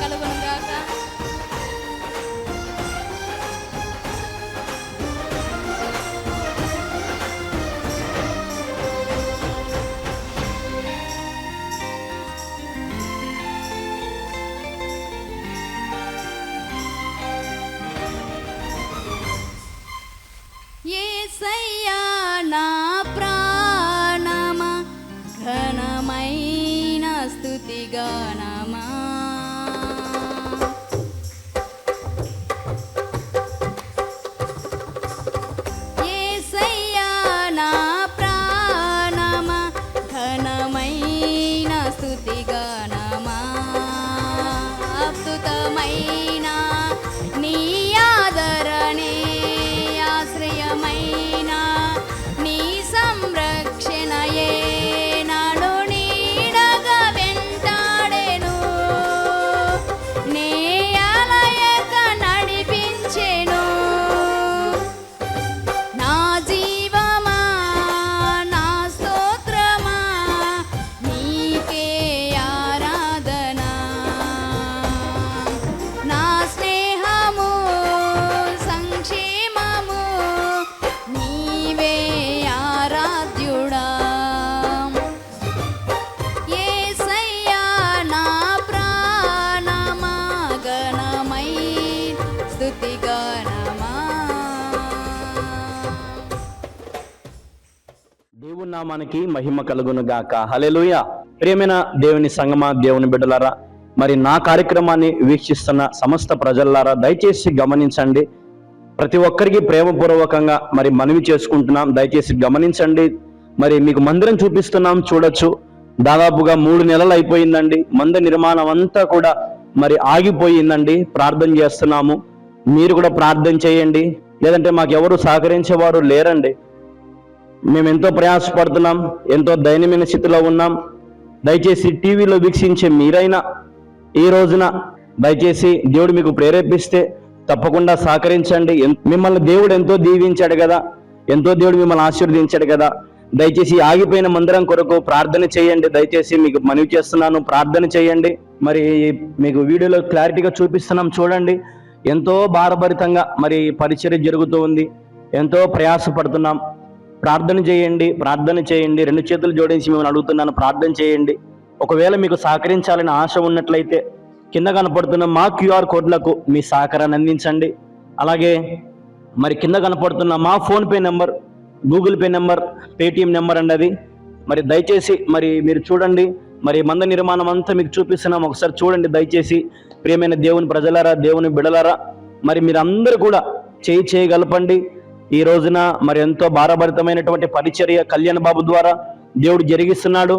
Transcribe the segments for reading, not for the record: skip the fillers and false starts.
కలుగును గాక. యేసయ్యా నా ప్రాణమా ఘనమైన స్తుతిగానమా, యేసయ్యా నా ప్రాణమా ఘనమైన స్తుతిగానమా, అద్భుతమైన నీ ఆదరణే ఆశ్రయమైన నీ సంరక్షణయే నాలో నీడగా వెంటాడెను, నే అలయక నడిపించెను. నా జీవమా నా స్తోత్రమా నీకే ఆరాధన, నా స్నేహము సంక్షేమము నీవే ఆరాధ్యుడా. యేసయ్యా నా ప్రాణమా ఘనమై స్తుతిగానమా. దేవుని నామానికి మహిమ కలుగును గాక. హల్లెలూయా. ప్రియమైన దేవుని సంగమా, దేవుని బిడ్డలారా, మరి నా కార్యక్రమాన్ని వీక్షిస్తున్న సమస్త ప్రజలారా దయచేసి గమనించండి. ప్రతి ఒక్కరికి ప్రేమపూర్వకంగా మరి మనవి చేసుకుంటున్నాం, దయచేసి గమనించండి. మరి మీకు మందిరం చూపిస్తున్నాం, చూడొచ్చు. దాదాపుగా 3 నెలలు అయిపోయిందండి. మందిర నిర్మాణం అంతా కూడా మరి ఆగిపోయిందండి. ప్రార్థన చేస్తున్నాము, మీరు కూడా ప్రార్థన చేయండి. లేదంటే మాకు ఎవరు సహకరించేవారు లేరండి. మేము ఎంతో ప్రయాసపడుతున్నాం, ఎంతో దయనీయమైన స్థితిలో ఉన్నాం. దయచేసి టీవీలో వీక్షించే మీరైనా ఈ రోజున దయచేసి దేవుడు మీకు ప్రేరేపిస్తే తప్పకుండా సహకరించండి. మిమ్మల్ని దేవుడు ఎంతో దీవించాడు కదా, ఎంతో దేవుడు మిమ్మల్ని ఆశీర్వదించాడు కదా. దయచేసి ఆగిపోయిన మందిరం కొరకు ప్రార్థన చేయండి. దయచేసి మీకు మనవి చేస్తున్నాను, ప్రార్థన చేయండి. మరి మీకు వీడియోలో క్లారిటీగా చూపిస్తున్నాం, చూడండి. ఎంతో భారభరితంగా మరి పరిచర్య జరుగుతూ ఉంది, ఎంతో ప్రయాసపడుతున్నాం. ప్రార్థన చేయండి, ప్రార్థన చేయండి. 2 చేతులు జోడించి మిమ్మల్ని అడుగుతున్నాను, ప్రార్థన చేయండి. ఒకవేళ మీకు సహకరించాలని ఆశ ఉన్నట్లయితే కింద కనపడుతున్న మా QR కోడ్లకు మీ సహకారాన్ని అందించండి. అలాగే మరి కింద కనపడుతున్న మా PhonePe number, Google pay number, Paytm number అండి అది. మరి దయచేసి మరి మీరు చూడండి. మరి మందిర నిర్మాణం అంతా మీకు చూపిస్తున్నాం, ఒకసారి చూడండి దయచేసి. ప్రియమైన దేవుని ప్రజలారా, దేవుని బిడలారా, మరి మీరందరూ కూడా చేయగలపండి. ఈ రోజున మరి ఎంతో భారభరితమైనటువంటి పరిచర్య కళ్యాణ్ బాబు ద్వారా దేవుడు జరిగిస్తున్నాడు.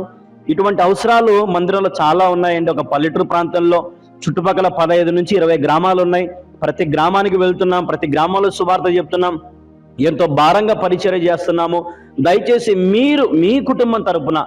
ఇటువంటి అవసరాలు మందిరంలో చాలా ఉన్నాయండి. ఒక పల్లెటూరు ప్రాంతంలో చుట్టుపక్కల 15 నుంచి 20 గ్రామాలు ఉన్నాయి. ప్రతి గ్రామానికి వెళ్తున్నాం, ప్రతి గ్రామంలో సువార్త చెప్తున్నాం, ఎంతో భారంగా పరిచర్య చేస్తున్నాము. దయచేసి మీరు మీ కుటుంబం తరపున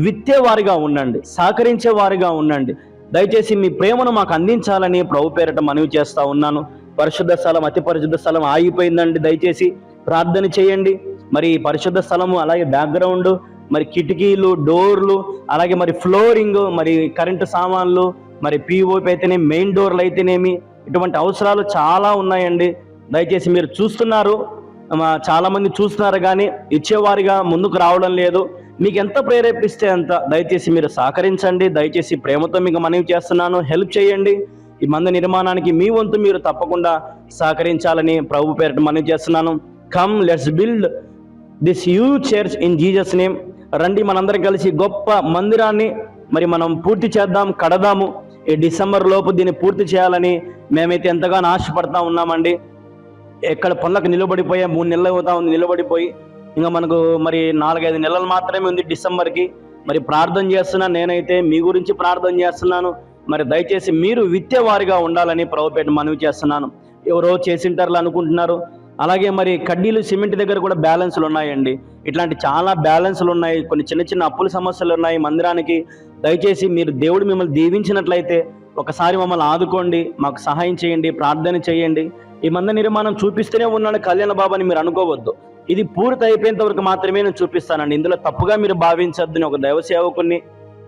విత్తేవారిగా ఉండండి, సహకరించే వారిగా ఉండండి. దయచేసి మీ ప్రేమను మాకు అందించాలని ప్రభు పేరట మనవి చేస్తా ఉన్నాను. పరిశుద్ధ స్థలం, అతి పరిశుద్ధ స్థలం ఆగిపోయిందండి. దయచేసి ప్రార్థన చేయండి. మరి పరిశుద్ధ స్థలము, అలాగే బ్యాక్గ్రౌండ్, మరి కిటికీలు, డోర్లు, అలాగే మరి ఫ్లోరింగ్, మరి కరెంటు సామాన్లు, మరి పిఓపి అయితేనేమి, మెయిన్ డోర్లు అయితేనేమి, ఇటువంటి అవసరాలు చాలా ఉన్నాయండి. దయచేసి మీరు చూస్తున్నారు, చాలా మంది చూస్తున్నారు, కానీ ఇచ్చేవారిగా ముందుకు రావడం లేదు. మీకు ఎంత ప్రేరేపిస్తే అంత దయచేసి మీరు సహకరించండి. దయచేసి ప్రేమతో మీకు మనవి చేస్తున్నాను, హెల్ప్ చేయండి. ఈ మందిర నిర్మాణానికి మీ వంతు మీరు తప్పకుండా సహకరించాలని ప్రభు పేరిట మనవి చేస్తున్నాను. Come let's build this huge church in Jesus name. రండి, మనందరం కలిసి గొప్ప మందిరాన్ని మరి మనం పూర్తి చేద్దాం, కడదాము. ఈ డిసెంబర్ లోపు దీన్ని పూర్తి చేయాలని మేమైతే ఎంతగానో ఆశపడతా ఉన్నామండి. ఎక్కడ పనులకు నిలబడిపోయా, 3 నెలలు అవుతా ఉంది నిలబడిపోయి. ఇంకా మనకు మరి 4-5 నెలలు మాత్రమే ఉంది డిసెంబర్కి. మరి ప్రార్థన చేస్తున్నాను, నేనైతే మీ గురించి ప్రార్థన చేస్తున్నాను. మరి దయచేసి మీరు విత్తేవారిగా ఉండాలని ప్రభుపేట మనవి చేస్తున్నాను. ఎవరో చేసింటారు అనుకుంటున్నారు. అలాగే మరి కడ్డీలు, సిమెంట్ దగ్గర కూడా బ్యాలెన్స్లు ఉన్నాయండి. ఇట్లాంటి చాలా బ్యాలెన్స్లు ఉన్నాయి, కొన్ని చిన్న చిన్న అప్పుల సమస్యలు ఉన్నాయి మందిరానికి. దయచేసి మీరు దేవుడు మిమ్మల్ని దీవించినట్లయితే ఒకసారి మమ్మల్ని ఆదుకోండి, మాకు సహాయం చేయండి, ప్రార్థన చేయండి. ఈ మందిర నిర్మాణం చూపిస్తూనే ఉన్నాడు కళ్యాణ బాబు అని మీరు అనుకోవద్దు. ఇది పూర్తి అయిపోయేంత వరకు మాత్రమే నేను చూపిస్తానండి. ఇందులో తప్పుగా మీరు భావించద్దని ఒక దైవ సేవకుని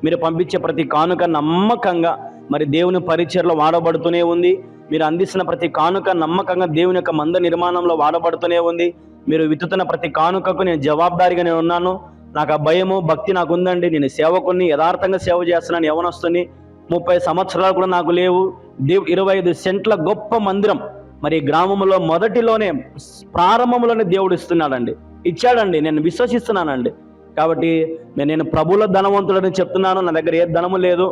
మీరు పంపించే ప్రతి కానుక నమ్మకంగా మరి దేవుని పరిచర్లో వాడబడుతూనే ఉంది. మీరు అందిస్తున్న ప్రతి కానుక నమ్మకంగా దేవుని యొక్క మంద నిర్మాణంలో వాడబడుతూనే ఉంది. మీరు విత్తుతున్న ప్రతి కానుకకు నేను జవాబుదారీగా నేను ఉన్నాను. నాకు ఆ భయము భక్తి నాకు ఉందండి. నేను సేవకుని యథార్థంగా సేవ చేస్తున్నాను. యవనస్తుని 30 సంవత్సరాలు కూడా నాకు లేవు. దేవుడు 25 సెంట్ల గొప్ప మందిరం మరి గ్రామంలో మొదటిలోనే ప్రారంభంలోనే దేవుడు ఇస్తున్నాడండి, ఇచ్చాడండి. నేను విశ్వసిస్తున్నానండి. కాబట్టి నేను ప్రభుల ధనవంతుడని చెప్తున్నాను. నా దగ్గర ఏ ధనము లేదు,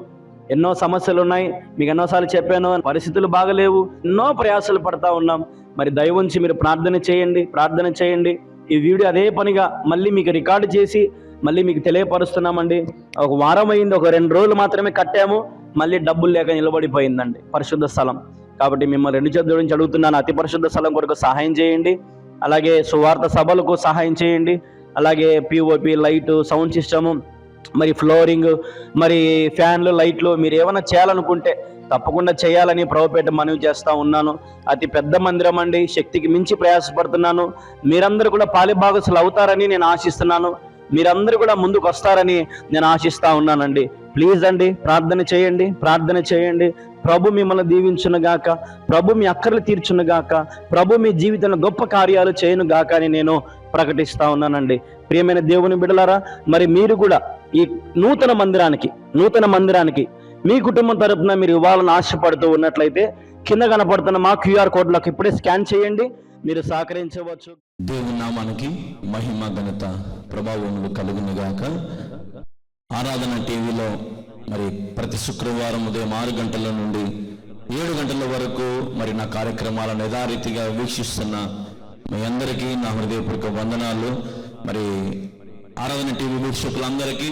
ఎన్నో సమస్యలు ఉన్నాయి. మీకు ఎన్నోసార్లు చెప్పాను, పరిస్థితులు బాగలేవు, ఎన్నో ప్రయాసాలు పడతా ఉన్నాం. మరి దయ ఉంచి మీరు ప్రార్థన చేయండి. ఈ వీడియో అదే పనిగా మళ్ళీ మీకు రికార్డు చేసి మళ్ళీ మీకు తెలియపరుస్తున్నామండి. ఒక వారం అయింది, ఒక 2 రోజులు మాత్రమే కట్టాము, మళ్ళీ డబ్బులు లేక నిలబడిపోయిందండి పరిశుద్ధ స్థలం. కాబట్టి మిమ్మల్ని 2 చేతుల నుంచి అడుగుతున్నాను, అతి పరిశుద్ధ స్థలం కొరకు సహాయం చేయండి. అలాగే సువార్త సభలకు సహాయం చేయండి. అలాగే పిఓపి, లైటు, సౌండ్ సిస్టము, మరి ఫ్లోరింగ్, మరి ఫ్యాన్లు, లైట్లు మీరు ఏమైనా చేయాలనుకుంటే తప్పకుండా చేయాలని ప్రభుపేట మనవి చేస్తూ ఉన్నాను. అతి పెద్ద మందిరం అండి, శక్తికి మించి ప్రయాసపడుతున్నాను. మీరందరూ కూడా పాలిభాగస్తులు అవుతారని నేను ఆశిస్తున్నాను. మీరందరూ కూడా ముందుకు వస్తారని నేను ఆశిస్తూ ఉన్నానండి. ప్లీజ్ అండి, ప్రార్థన చేయండి. ప్రభు మిమ్మల్ని దీవించునుగాక, ప్రభు మీ అక్కర్లు తీర్చునుగాక, ప్రభు మీ జీవితంలో గొప్ప కార్యాలు చేయనుగాక అని నేను ప్రకటిస్తూ ఉన్నానండి. ప్రియమైన దేవుని బిడ్డలారా, మరి మీరు కూడా ఈ నూతన మందిరానికి మీ కుటుంబం తరపున మీరు ఇవ్వాలని ఆశపడుతూ ఉన్నట్లయితే కింద కనపడుతున్న మా QR కోడ్లకు ఇప్పుడే స్కాన్ చేయండి, మీరు సహకరించవచ్చు. దేవుని నామానికి మహిమ, ఘనత, ప్రభావములు కలుగునుగాక. ఆరాధన టీవీలో మరి ప్రతి శుక్రవారం ఉదయం 6 గంటల నుండి 7 గంటల వరకు మరి నా కార్యక్రమాలను యథారీతిగా వీక్షిస్తున్న మీ అందరికీ నా హృదయపూర్వక వందనాలు. మరి ఆరాధన టీవీ వీక్షకులందరికీ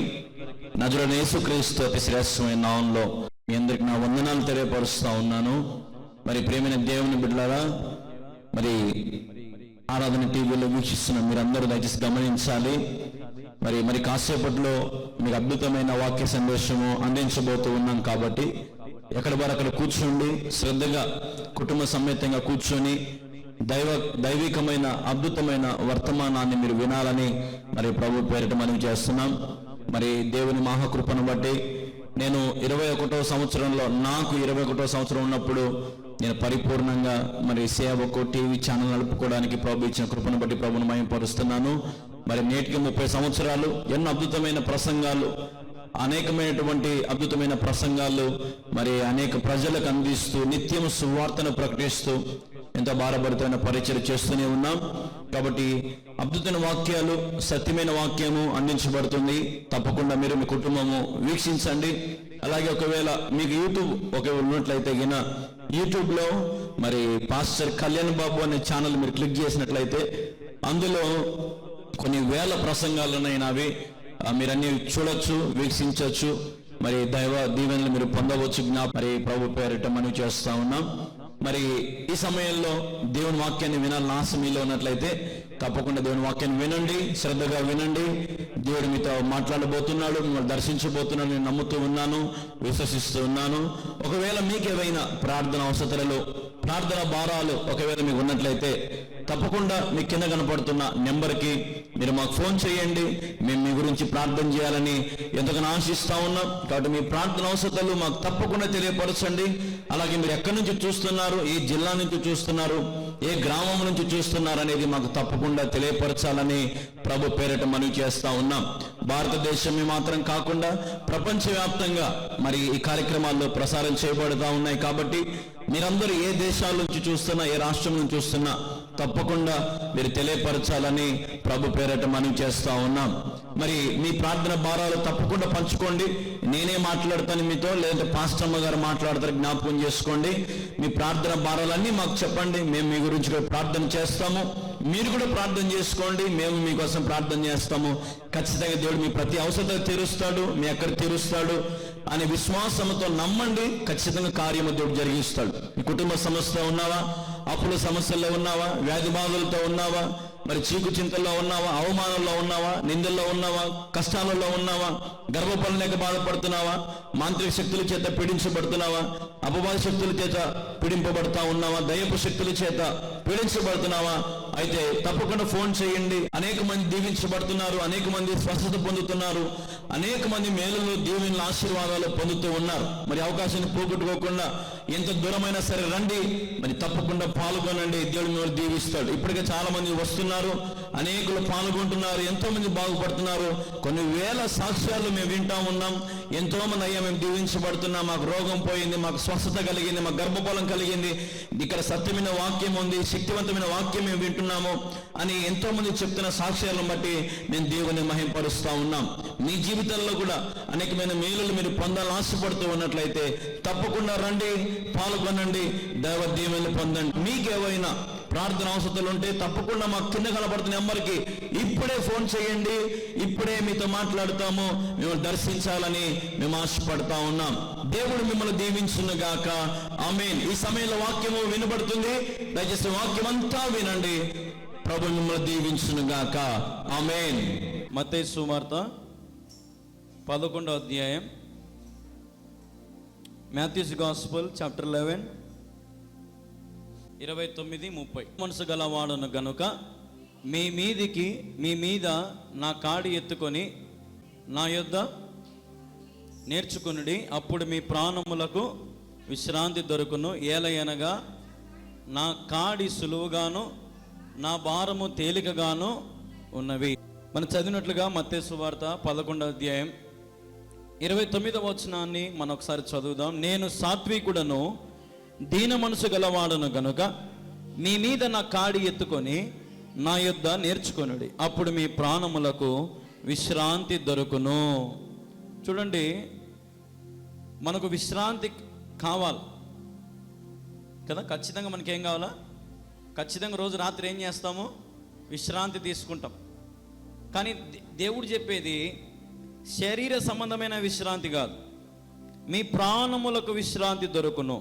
నజరుడైన యేసుక్రీస్తు అతి శ్రేష్టమైన నామంలో మీ అందరికి నా వందనాలు తెలియపరుస్తూ ఉన్నాను. మరి ప్రియమైన దేవుని బిడ్డలారా, మరి ఆరాధన టీవీలో వీక్షిస్తున్న మీరందరూ దయచేసి గమనించాలి. మరి కాసేపట్లో మీకు అద్భుతమైన వాక్య సందేశము అందించబోతూ ఉన్నాం. కాబట్టి ఎక్కడ వారు అక్కడ కూర్చోండి, శ్రద్ధగా కుటుంబ సమేతంగా కూర్చొని దైవికమైన అద్భుతమైన వర్తమానాన్ని మీరు వినాలని మరి ప్రభు పేరిట మనవి చేస్తున్నాం. మరి దేవుని మహాకృపను బట్టి నేను 21వ సంవత్సరంలో, నాకు 21వ సంవత్సరం ఉన్నప్పుడు నేను పరిపూర్ణంగా మరి సేవకు టీవీ ఛానల్ నడుపుకోవడానికి ప్రభు ఇచ్చిన కృపను బట్టి ప్రభుని మహిమపరుస్తున్నాను. మరి నేటికి 30 సంవత్సరాలు ఎన్నో అద్భుతమైన ప్రసంగాలు, అనేకమైనటువంటి అద్భుతమైన ప్రసంగాలు మరి అనేక ప్రజలకు అందిస్తూ నిత్యం సువార్తను ప్రకటిస్తూ ఎంతో భారభరితమైన పరిచయం చేస్తూనే ఉన్నాం. కాబట్టి అద్భుతమైన వాక్యాలు, సత్యమైన వాక్యము అందించబడుతుంది. తప్పకుండా మీరు మీ కుటుంబము వీక్షించండి. అలాగే ఒకవేళ మీకు యూట్యూబ్ ఉన్నట్లయితే గిన యూట్యూబ్లో మరి పాస్టర్ కళ్యాణ్ బాబు అనే ఛానల్ మీరు క్లిక్ చేసినట్లయితే అందులో కొన్ని వేల ప్రసంగాలు ఉన్నాయి. అవి మీరన్నీ చూడొచ్చు, వీక్షించవచ్చు. మరి దైవ దీవెనలు మీరు పొందవచ్చు. మరి ప్రభు పేరిట మనవి చేస్తా ఉన్నాం. మరి ఈ సమయంలో దేవుని వాక్యాన్ని వినాలని ఆశ మీలో ఉన్నట్లయితే తప్పకుండా దేవుని వాక్యాన్ని వినండి, శ్రద్ధగా వినండి. దేవుడు మీతో మాట్లాడబోతున్నాడు, మిమ్మల్ని దర్శించబోతున్నాడు. నేను నమ్ముతూ ఉన్నాను, విశ్వసిస్తూ ఉన్నాను. ఒకవేళ మీకు ఏవైనా ప్రార్థన అవసరాలు, ప్రార్థన భారాలు ఒకవేళ మీకు ఉన్నట్లయితే తప్పకుండా మీ కింద కనపడుతున్న నెంబర్కి మీరు మాకు ఫోన్ చేయండి. మేము మీ గురించి ప్రార్థన చేయాలని ఎంతగానో ఆశిస్తా ఉన్నాం. కాబట్టి మీ ప్రార్థన అవసరాలు మాకు తప్పకుండా తెలియపరచండి. అలాగే మీరు ఎక్కడి నుంచి చూస్తున్నారు, ఏ జిల్లా నుంచి చూస్తున్నారు, ఏ గ్రామం నుంచి చూస్తున్నారు అనేది మాకు తప్పకుండా తెలియపరచాలని ప్రభు పేరిట మనవి చేస్తా ఉన్నాం. భారతదేశమే మాత్రం కాకుండా ప్రపంచవ్యాప్తంగా మరి ఈ కార్యక్రమాల్లో ప్రసారం చేయబడుతూ ఉన్నాయి. కాబట్టి మీరందరూ ఏ దేశాల నుంచి చూస్తున్నా, ఏ రాష్ట్రం నుంచి చూస్తున్నా తప్పకుండా మీరు తెలియపరచాలని ప్రభు పేరిట మనవి చేస్తా ఉన్నాం. మరి మీ ప్రార్థన భారాలు తప్పకుండా పంచుకోండి. నేనే మాట్లాడతాను మీతో, లేదంటే పాస్టమ్మ గారు మాట్లాడతారు, జ్ఞాపకం చేసుకోండి. మీ ప్రార్థన భారాలన్నీ మాకు చెప్పండి, మేము మీ గురించి కూడా ప్రార్థన చేస్తాము. మీరు కూడా ప్రార్థన చేసుకోండి, మేము మీకోసం ప్రార్థన చేస్తాము. ఖచ్చితంగా దేవుడు మీ ప్రతి అవసరం తీరుస్తాడు, మీ ఎక్కడ తీరుస్తాడు అనే విశ్వాసంతో నమ్మండి. ఖచ్చితంగా కార్యము దేవుడు జరిగిస్తాడు. మీ కుటుంబ సమస్యలో ఉన్నావా, అప్పుల సమస్యల్లో ఉన్నావా, వ్యాధి బాధలతో ఉన్నావా, మరి చీకు చింతల్లో ఉన్నావా, అవమానంలో ఉన్నావా, నిందల్లో ఉన్నావా, కష్టాలలో ఉన్నావా, గర్భఫలం లేక బాధపడుతున్నావా, మాంత్రిక శక్తుల చేత పీడించబడుతున్నావా, అపవాద శక్తుల చేత పీడింపబడతా ఉన్నావా, దయ్యపు శక్తుల చేత పీడించబడుతున్నావా? అయితే తప్పకుండా ఫోన్ చేయండి. అనేక మంది దీవించబడుతున్నారు, అనేక మంది స్వస్థత పొందుతున్నారు, అనేక మంది మేలులు, దీవెనలు, ఆశీర్వాదాలు పొందుతూ ఉన్నారు. మరి అవకాశాన్ని పోగొట్టుకోకుండా ఎంత దూరమైనా సరే రండి, మరి తప్పకుండా పాల్గొనండి. దేవుడు మిమ్మల్ని దీవిస్తాడు. ఇప్పటికే చాలా మంది వస్తున్నారు, అనేకులు పాల్గొంటున్నారు, ఎంతో మంది బాగుపడుతున్నారు. కొన్ని వేల సాక్ష్యాలు మేము వింటా ఉన్నాం. ఎంతో మంది అయ్యా మేము దీవించబడుతున్నాం, మాకు రోగం పోయింది, మాకు స్వస్థత కలిగింది, మాకు గర్భఫలం కలిగింది, ఇక్కడ సత్యమైన వాక్యం ఉంది, శక్తివంతమైన వాక్యం మేము వింటున్నాము అని ఎంతో మంది చెప్తున్న సాక్ష్యాలను బట్టి మేము దేవుని మహింపరుస్తూ ఉన్నాం. మీ జీవితాల్లో కూడా అనేకమైన మేలులు మీరు పొందాలని ఆశపడుతూ ఉన్నట్లయితే తప్పకుండా రండి, పాల్గొనండి, దైవ దీవెనలు పొందండి. మీకేవైనా ప్రార్థన అవసరాలు ఉంటే తప్పకుండా మాకు కింద కనబడుతున్న నెంబర్కి ఇప్పుడే ఫోన్ చేయండి. ఇప్పుడే మీతో మాట్లాడుతాము. మేము దర్శించాలని మేము ఆశపడతా ఉన్నాం. దేవుడు మిమ్మల్ని దీవించును గాక. ఆమేన్. ఈ సమయంలో వాక్యము వినబడుతుంది, దయచేసి వాక్యం అంతా వినండి. ప్రభు మిమ్మల్ని దీవించును గాక. ఆమేన్. మత్తయి సువార్త 11వ అధ్యాయం, మాథ్యూస్ గాస్పెల్ చాప్టర్ 11 29-30. మనసు గలవాడును గనుక మీ మీద నా కాడి ఎత్తుకొని నా యొద్ద నేర్చుకునుడి, అప్పుడు మీ ప్రాణములకు విశ్రాంతి దొరుకును. ఏలయనగా నా కాడి సులువుగాను నా భారము తేలికగాను ఉన్నవి. మనం చదివినట్లుగా మత్తయి సువార్త 11వ అధ్యాయం 29వ వచనాన్ని మనం ఒకసారి చదువుదాం. నేను సాత్వికుడను దీన మనసు గలవాడును గనుక మీ మీద నా కాడి ఎత్తుకొని నా యొద్ద నేర్చుకొనుడి, అప్పుడు మీ ప్రాణములకు విశ్రాంతి దొరుకును. చూడండి, మనకు విశ్రాంతి కావాలి కదా. ఖచ్చితంగా మనకేం కావాలా? ఖచ్చితంగా రోజు రాత్రి ఏం చేస్తాము? విశ్రాంతి తీసుకుంటాం. కానీ దేవుడు చెప్పేది శరీర సంబంధమైన విశ్రాంతి కాదు, మీ ప్రాణములకు విశ్రాంతి దొరుకును.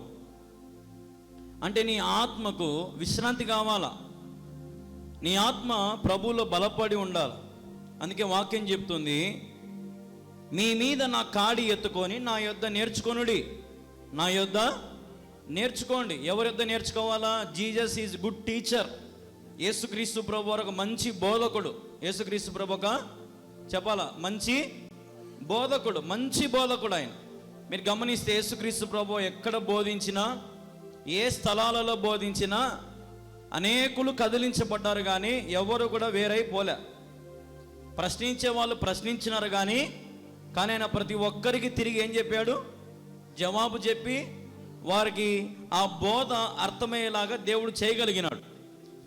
అంటే నీ ఆత్మకు విశ్రాంతి కావాలా? నీ ఆత్మ ప్రభువులో బలపడి ఉండాలి. అందుకే వాక్యం చెప్తుంది, మీ మీద నా కాడి ఎత్తుకొని నా యొద్ద నేర్చుకొనుడి. నా యొద్ద నేర్చుకోండి. ఎవరి యొద్ద నేర్చుకోవాలా? Jesus is good teacher. యేసుక్రీస్తు ప్రభు ఒక మంచి బోధకుడు. యేసుక్రీస్తు ప్రభు ఒక చెప్పాలా మంచి బోధకుడు, మంచి బోధకుడు ఆయన. మీరు గమనిస్తే యేసుక్రీస్తు ప్రభు ఎక్కడ బోధించినా, ఏ స్థలాలలో బోధించినా అనేకులు కదిలించబడ్డారు, కానీ ఎవరు కూడా వేరైపోలే. ప్రశ్నించే వాళ్ళు ప్రశ్నించినారు కానీ ఆయన ప్రతి ఒక్కరికి తిరిగి ఏం చెప్పాడు? జవాబు చెప్పి వారికి ఆ బోధ అర్థమయ్యేలాగా దేవుడు చేయగలిగినాడు.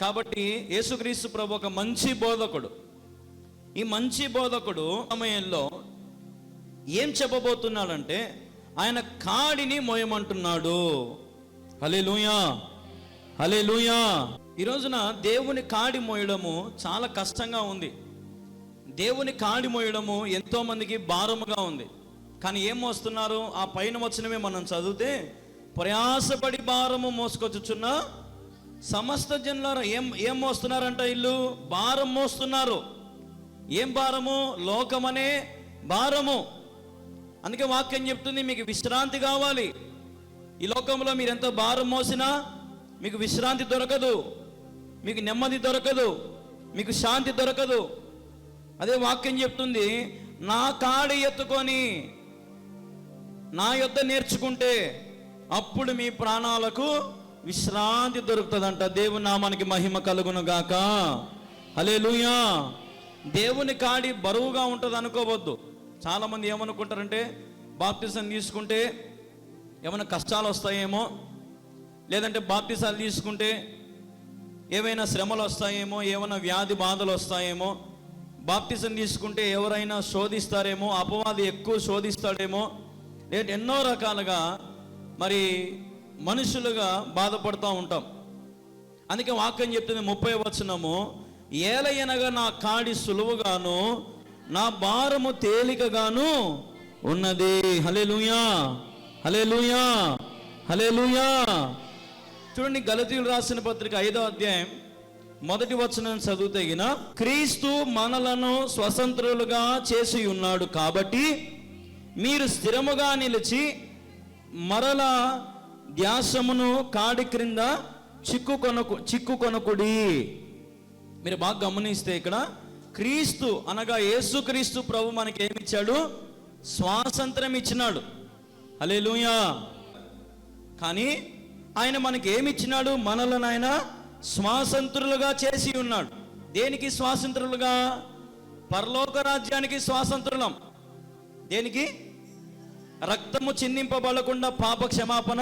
కాబట్టి యేసుక్రీస్తు ప్రభు ఒక మంచి బోధకుడు. ఈ మంచి బోధకుడు సమయంలో ఏం చెప్పబోతున్నాడంటే ఆయన కాడిని మోయమంటున్నాడు. హల్లెలూయా, హల్లెలూయా. ఈ రోజున దేవుని కాడి మోయడము చాలా కష్టంగా ఉంది. దేవుని కాడి మోయడము ఎంతో మందికి భారముగా ఉంది. కానీ ఏం మోస్తున్నారు? ఆ పైన వచనమే మనం చదివితే, ప్రయాసపడి భారము మోసుకొచ్చుచున్న సమస్త జనులారా. ఏం మోస్తున్నారంట? ఇల్లు భారం మోస్తున్నారు. ఏం భారము? లోకమనే భారము. అందుకే వాక్యం చెప్తుంది, మీకు విశ్రాంతి కావాలి. ఈ లోకంలో మీరు ఎంత భారం మోసినా మీకు విశ్రాంతి దొరకదు, మీకు నెమ్మది దొరకదు, మీకు శాంతి దొరకదు. అదే వాక్యం చెప్తుంది, నా కాడి ఎత్తుకొని నా యొద్ద నేర్చుకుంటే అప్పుడు మీ ప్రాణాలకు విశ్రాంతి దొరుకుతుందంట. దేవుని నామానికి మహిమ కలుగును గాక. హల్లెలూయా. దేవుని కాడి బరువుగా ఉంటుంది అనుకోవద్దు. చాలామంది ఏమనుకుంటారంటే బాప్టిజం తీసుకుంటే ఏమైనా కష్టాలు వస్తాయేమో, లేదంటే బాప్టిజాలు తీసుకుంటే ఏవైనా శ్రమలు వస్తాయేమో, ఏమైనా వ్యాధి బాధలు వస్తాయేమో, బాప్టిజం తీసుకుంటే ఎవరైనా శోధిస్తారేమో, అపవాది ఎక్కువ శోధిస్తాడేమో, లేదా ఎన్నో రకాలుగా మరి మనుషులుగా బాధపడుతూ ఉంటాం. అందుకే వాక్యం చెప్తుంది 30వ వచనము, ఏలయనగా నా కాడి సులువుగాను నా భారము తేలికగాను ఉన్నది. హల్లెలూయా, హల్లెలూయా, హల్లెలూయా. చూడండి, గలతీయులు రాసిన పత్రిక 5వ అధ్యాయం 1వ వచనం చదువుతగిన, క్రీస్తు మనలను స్వతంత్రులుగా చేసి ఉన్నాడు కాబట్టి మీరు స్థిరముగా నిలిచి మరలా ధ్యాసమును కాడి క్రింద చిక్కుకొనకుడి. మీరు బాగా గమనిస్తే ఇక్కడ క్రీస్తు అనగా యేసుక్రీస్తు ప్రభు మనకి ఏమిచ్చాడు? స్వాతంత్రం ఇచ్చినాడు. హల్లెలూయా. కానీ ఆయన మనకి ఏమిచ్చినాడు? మనలను ఆయన స్వాతంత్రులుగా చేసి ఉన్నాడు. దేనికి స్వాతంత్రులుగా? పరలోక రాజ్యానికి స్వాతంత్రులం. దేనికి? రక్తము చిందింపబడకుండా పాప క్షమాపణ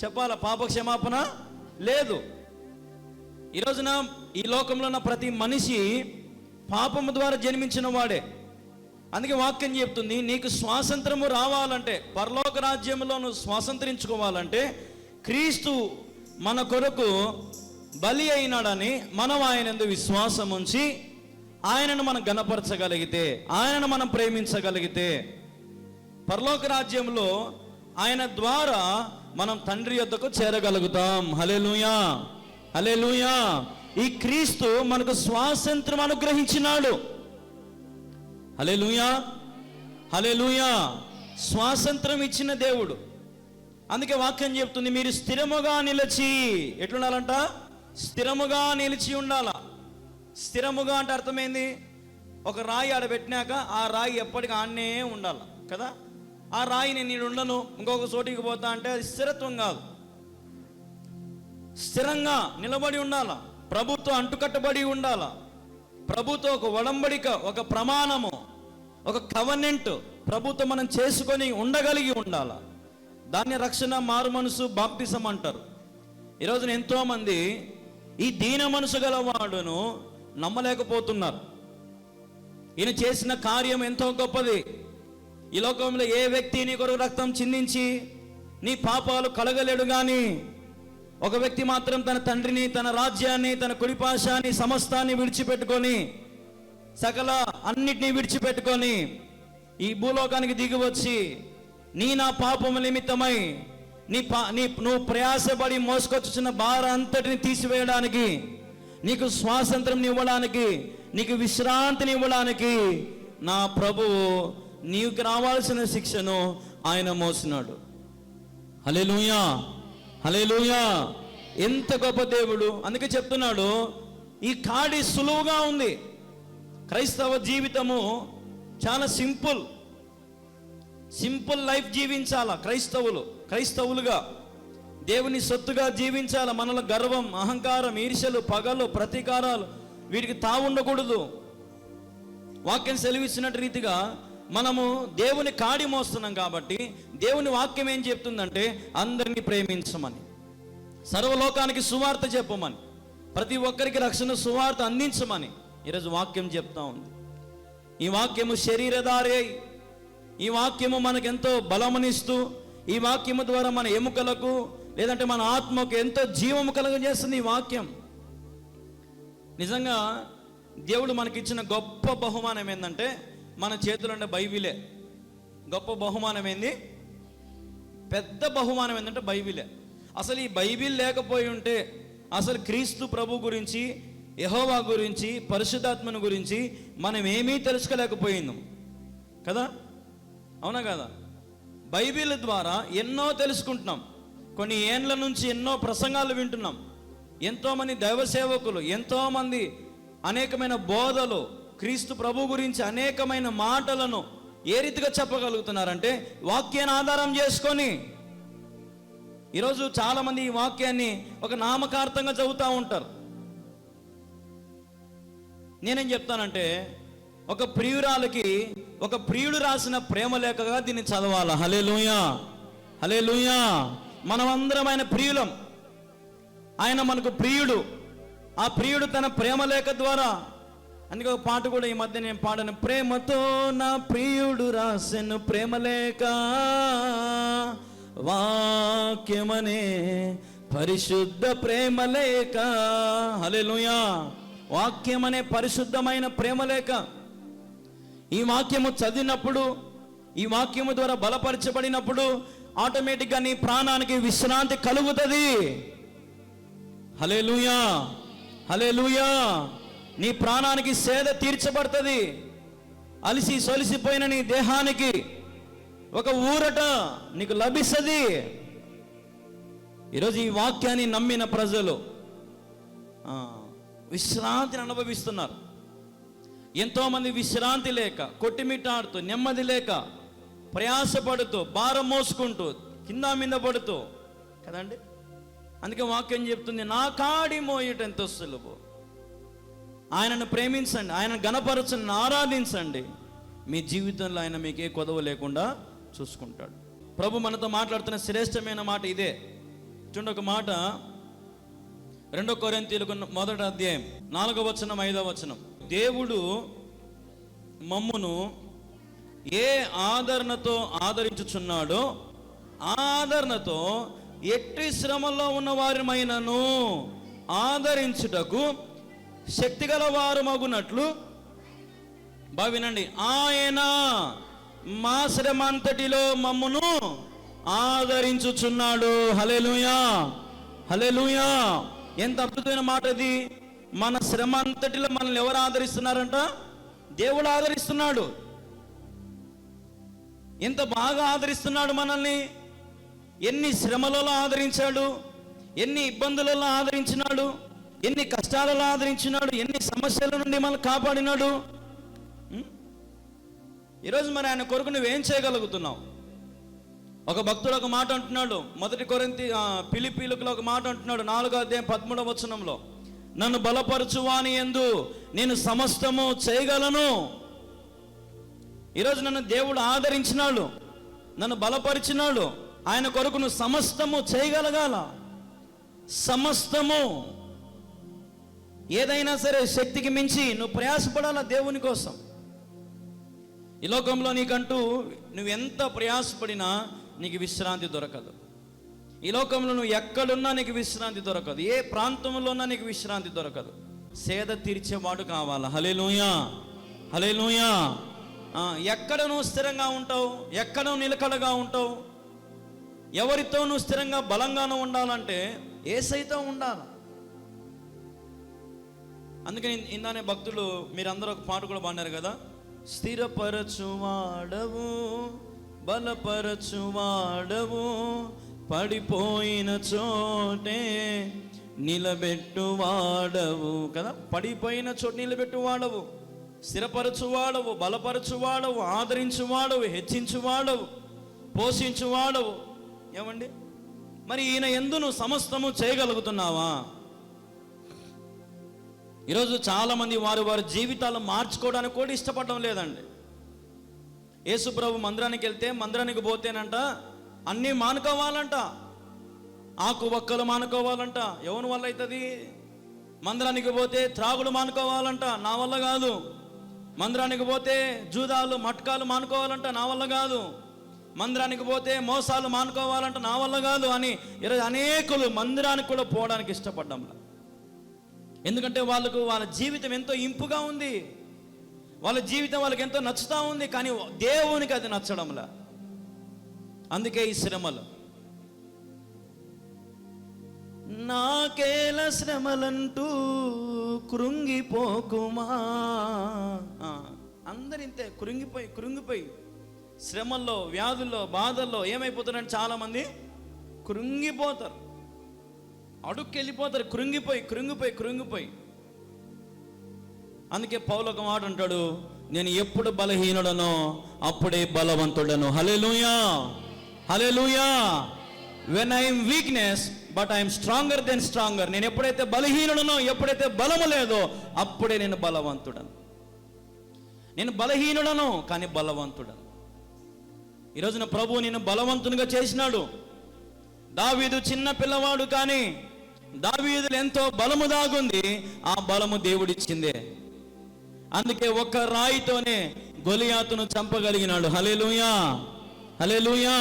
చెప్పాలా? పాప క్షమాపణ లేదు. ఈ రోజున ఈ లోకంలో ఉన్న ప్రతి మనిషి పాపము ద్వారా జన్మించిన వాడే. అందుకే వాక్యం చెప్తుంది, నీకు స్వాతంత్రము రావాలంటే, పరలోక రాజ్యంలో నువ్వు స్వాతంత్రించుకోవాలంటే క్రీస్తు మన కొరకు బలి అయినాడని మనం ఆయనందు విశ్వాసం ఉంచి ఆయనను మనం గణపరచగలిగితే, ఆయనను మనం ప్రేమించగలిగితే, పరలోక రాజ్యంలో ఆయన ద్వారా మనం తండ్రి యొద్దకు చేరగలుగుతాం. హల్లెలూయా, హల్లెలూయా. ఈ క్రీస్తు మనకు స్వాతంత్రం అనుగ్రహించినాడు. హల్లెలూయా, హల్లెలూయా. స్వాతంత్రం ఇచ్చిన దేవుడు. అందుకే వాక్యం చెప్తుంది, మీరు స్థిరముగా నిలిచి, ఎట్లుండాలంట? స్థిరముగా నిలిచి ఉండాల. స్థిరముగా అంటే అర్థమైంది, ఒక రాయి ఆడబెట్టినాక ఆ రాయి ఎప్పటికీ ఆడనే ఉండాలి కదా. ఆ రాయిని నేను ఉండను, ఇంకొక చోటికి పోతా అంటే అది స్థిరత్వం కాదు. స్థిరంగా నిలబడి ఉండాల. ప్రభుతో అంటుకట్టబడి ఉండాల. ప్రభుతో ఒక ఒడంబడిక, ఒక ప్రమాణము, ఒక కవెనెంట్ ప్రభుతో మనం చేసుకొని ఉండగలిగి ఉండాల. దాన్ని రక్షణ, మారు మనసు, బాప్టిజం అంటారు. ఈరోజున ఎంతోమంది ఈ దీన మనసు గలవాడును నమ్మలేకపోతున్నారు. ఈయన చేసిన కార్యం ఎంతో గొప్పది. ఈ లోకంలో ఏ వ్యక్తి నీ కొరకు రక్తం చిందించి నీ పాపాలు కలగలేడు. కానీ ఒక వ్యక్తి మాత్రం తన తండ్రిని, తన రాజ్యాన్ని, తన కుడిపాశాన్ని, సమస్తాన్ని విడిచిపెట్టుకొని, సకల అన్నిటినీ విడిచిపెట్టుకొని ఈ భూలోకానికి దిగి వచ్చి నా పాపము నిమిత్తమై నువ్వు ప్రయాసపడి మోసుకొచ్చిన భారం అంతటిని తీసివేయడానికి, నీకు స్వాతంత్రం ఇవ్వడానికి, నీకు విశ్రాంతిని ఇవ్వడానికి నా ప్రభువు నీకు రావాల్సిన శిక్షను ఆయన మోసినాడు. హల్లెలూయా, హల్లెలూయా. ఎంత గొప్ప దేవుడు. అందుకే చెప్తున్నాడు, ఈ కాడి సులువుగా ఉంది. క్రైస్తవ జీవితము చాలా సింపుల్ లైఫ్ జీవించాల. క్రైస్తవులుగా దేవుని సొత్తుగా జీవించాల. మనలో గర్వం, అహంకారం, ఈర్ష్యలు, పగలు, ప్రతీకారాలు వీటికి తావుండకూడదు. వాక్యం సెలవిస్తున్నట్టు రీతిగా మనము దేవుని కాడి మోస్తున్నాం కాబట్టి దేవుని వాక్యం ఏం చెప్తుందంటే అందరినీ ప్రేమించమని, సర్వలోకానికి సువార్త చెప్పమని, ప్రతి ఒక్కరికి రక్షణ సువార్త అందించమని ఈరోజు వాక్యం చెప్తా ఉంది. ఈ వాక్యము శరీరధారి అయి, ఈ వాక్యము మనకెంతో బలమునిస్తూ, ఈ వాక్యము ద్వారా మన ఎముకలకు లేదంటే మన ఆత్మకు ఎంతో జీవము కలుగజేస్తుంది ఈ వాక్యం. నిజంగా దేవుడు మనకిచ్చిన గొప్ప బహుమానం ఏంటంటే మన చేతులు ఉండే బైబిలే. గొప్ప బహుమానం ఏంది? పెద్ద బహుమానం ఏంటంటే బైబిలే. అసలు ఈ బైబిల్ లేకపోయి ఉంటే అసలు క్రీస్తు ప్రభు గురించి, యెహోవా గురించి, పరిశుద్ధాత్మను గురించి మనం ఏమీ తెలుసుకోలేకపోయిందాం కదా. అవునా కదా? బైబిల్ ద్వారా ఎన్నో తెలుసుకుంటున్నాం. కొన్ని ఏండ్ల నుంచి ఎన్నో ప్రసంగాలు వింటున్నాం. ఎంతోమంది దైవ సేవకులు, ఎంతోమంది అనేకమైన బోధలు, క్రీస్తు ప్రభు గురించి అనేకమైన మాటలను ఏ రీతిగా చెప్పగలుగుతున్నారంటే వాక్యాన్ని ఆధారం చేసుకొని. ఈరోజు చాలామంది ఈ వాక్యాన్ని ఒక నామకార్థంగా చదువుతూ ఉంటారు. నేనేం చెప్తానంటే ఒక ప్రియురాలకి ఒక ప్రియుడు రాసిన ప్రేమ లేఖగా దీన్ని చదవాలి. హల్లెలూయా, హల్లెలూయా. మనమందరం ఆయన ప్రియులం. ఆయన మనకు ప్రియుడు. ఆ ప్రియుడు తన ప్రేమ లేఖ ద్వారా, అందుకే ఒక పాట కూడా ఈ మధ్య నేను పాడాను, ప్రేమతో నా ప్రియుడు రాసెను ప్రేమలేఖ, వాక్యమనే పరిశుద్ధ ప్రేమలేఖ. హల్లెలూయా. వాక్యమనే పరిశుద్ధమైన ప్రేమలేఖ. ఈ వాక్యము చదివినప్పుడు, ఈ వాక్యము ద్వారా బలపరచబడినప్పుడు ఆటోమేటిక్గా నీ ప్రాణానికి విశ్రాంతి కలుగుతుంది. హల్లెలూయా, హల్లెలూయా. నీ ప్రాణానికి సేద తీర్చబడుతుంది. అలిసి సొలిసిపోయిన నీ దేహానికి ఒక ఊరట నీకు లభిస్తుంది. ఈరోజు ఈ వాక్యాన్ని నమ్మిన ప్రజలు విశ్రాంతిని అనుభవిస్తున్నారు. ఎంతోమంది విశ్రాంతి లేక, కొట్టిమిట్టాడుతూ, నెమ్మది లేక, ప్రయాసపడుతూ, భారం మోసుకుంటూ, కింద మీద పడుతూ కదండి. అందుకే వాక్యం చెప్తుంది, నా కాడి మోయటం ఎంతో సులువు. ఆయనను ప్రేమించండి, ఆయనను గణపరచండి, ఆరాధించండి. మీ జీవితంలో ఆయన మీకు ఏ కొదవ లేకుండా చూసుకుంటాడు. ప్రభు మనతో మాట్లాడుతున్న శ్రేష్టమైన మాట ఇదే. చూడండి ఒక మాట, 2 కొరింథీయులకు 1వ అధ్యాయం 4వ వచనం 5వ వచనం. దేవుడు మమ్మును ఏ ఆదరణతో ఆదరించుచున్నాడో ఆ ఆదరణతో ఎట్టి శ్రమల్లో ఉన్న వారిమైనను ఆదరించుటకు శక్తిగల వారు మగునట్లు భావినండి. ఆయన మా శ్రమ అంతటిలో మమ్మును ఆదరించుచున్నాడు. హల్లెలూయా, హల్లెలూయా. ఎంత అద్భుతమైన మాట ఇది. మన శ్రమ అంతటిలో మనల్ని ఎవరు ఆదరిస్తున్నారంట? దేవుడు ఆదరిస్తున్నాడు. ఎంత బాగా ఆదరిస్తున్నాడు మనల్ని. ఎన్ని శ్రమలలో ఆదరించాడు, ఎన్ని ఇబ్బందులలో ఆదరించినాడు, ఎన్ని కష్టాలలో ఆదరించినాడు, ఎన్ని సమస్యల నుండి మనల్ని కాపాడినాడు. ఈరోజు మరి ఆయన కొరకు నువ్వేం చేయగలుగుతున్నావు? ఒక భక్తుడు ఒక మాట అంటున్నాడు, 1 ఫిలిప్పీయులకు ఒక మాట అంటున్నాడు, 4వ అధ్యాయం 13వ వచనంలో, నన్ను బలపరచువాని యందు నేను సమస్తము చేయగలను. ఈరోజు నన్ను దేవుడు ఆదరించినాడు, నన్ను బలపరిచినాడు. ఆయన కొరకు నువ్వు సమస్తము చేయగలగాల. సమస్తము, ఏదైనా సరే శక్తికి మించి నువ్వు ప్రయాసపడాలా దేవుని కోసం. ఈ లోకంలో నీకంటూ నువ్వెంత ప్రయాసపడినా నీకు విశ్రాంతి దొరకదు. ఈ లోకంలో నువ్వు ఎక్కడున్నా నీకు విశ్రాంతి దొరకదు. ఏ ప్రాంతంలో ఉన్నా నీకు విశ్రాంతి దొరకదు. సేద తీర్చేవాడు కావాలా. హల్లెలూయా, హల్లెలూయా. ఎక్కడ నువ్వు స్థిరంగా ఉంటావు, ఎక్కడ నువ్వు నిలకడగా ఉంటావు, ఎవరితో నువ్వు స్థిరంగా బలంగానూ ఉండాలంటే యేసయ్యతో ఉండాలి. అందుకని ఇందానే భక్తులు మీరందరూ ఒక పాట కూడా పాడారు కదా, స్థిరపరచువాడవు, బలపరచువాడవు, పడిపోయిన చోటే నిలబెట్టువాడవు కదా. పడిపోయిన చోటు నిలబెట్టువాడవు, స్థిరపరచువాడవు, బలపరచువాడవు, ఆదరించువాడవు, హెచ్చించువాడవు, పోషించువాడవు. ఏమండి మరి ఈయన యందు నువ్వు సమస్తము చేయగలుగుతున్నావా? ఈరోజు చాలామంది వారి జీవితాలు మార్చుకోవడానికి కూడా ఇష్టపడడం లేదండి. యేసు ప్రభు మందిరానికి వెళ్తే, మందిరానికి పోతేనంట అన్నీ మానుకోవాలంట. ఆకు ఒక్కలు మానుకోవాలంట. ఎవరి వల్ల అవుతుంది? మందిరానికి పోతే త్రాగుడు మానుకోవాలంట. నా వల్ల కాదు. మందిరానికి పోతే జూదాలు మట్కాలు మానుకోవాలంట. నా వల్ల కాదు. మందిరానికి పోతే మోసాలు మానుకోవాలంట. నా వల్ల కాదు అని ఈరోజు అనేకులు మందిరానికి కూడా పోవడానికి ఇష్టపడ్డంలా. ఎందుకంటే వాళ్ళ జీవితం ఎంతో ఇంపుగా ఉంది, వాళ్ళ జీవితం వాళ్ళకి ఎంతో నచ్చుతూ ఉంది, కానీ దేవునికి అది నచ్చడంలా. అందుకే ఈ శ్రమలు. నాకేల శ్రమలంటూ కృంగిపోకుమా. అందరింతే కృంగిపోయి శ్రమల్లో, వ్యాధుల్లో, బాధల్లో ఏమైపోతారంటే చాలామంది కృంగిపోతారు, అడుక్కెళ్ళిపోతారు, కృంగిపోయి. అందుకే పౌలు ఒక మాట అంటాడు, నేను ఎప్పుడు బలహీనుడనో అప్పుడే బలవంతుడను. Hallelujah, hallelujah. When I'm weakness but I'm stronger then stronger. నేను ఎప్పుడైతే బలహీనుడనో, ఎప్పుడైతే బలము లేదో అప్పుడే నేను బలవంతుడను. నేను బలహీనుడను కానీ బలవంతుడను. ఈరోజున ప్రభు నేను బలవంతునిగా చేసినాడు. దావీదు చిన్న పిల్లవాడు కానీ దావీదులో ఎంతో బలము దాగుంది. ఆ బలము దేవుడిచ్చిందే. అందుకే ఒక్క రాయితోనే గొలియాతును చంపగలిగినాడు. హల్లెలూయా, హల్లెలూయా.